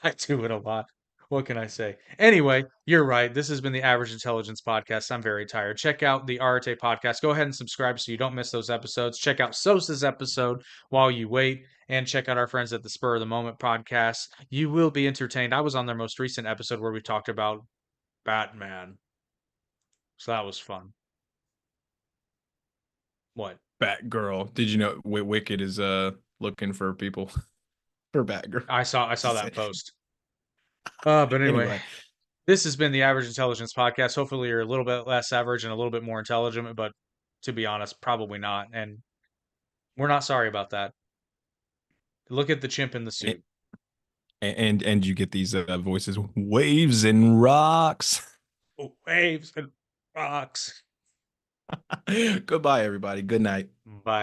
I do it a lot. What can I say? Anyway, you're right. This has been the Average Intelligence Podcast. I'm very tired. Check out the Arte Podcast. Go ahead and subscribe so you don't miss those episodes. Check out Sosa's episode while you wait, and check out our friends at the Spur of the Moment Podcast. You will be entertained. I was on their most recent episode where we talked about Batman. So that was fun. What? Batgirl. Did you know Wicked is looking for people for Batgirl? I saw that post. But anyway. This has been the Average Intelligence Podcast. Hopefully, you're a little bit less average and a little bit more intelligent, but to be honest, probably not. And we're not sorry about that. Look at the chimp in the suit. And you get these voices, waves and rocks. Waves and rocks. Goodbye, everybody. Good night. Bye.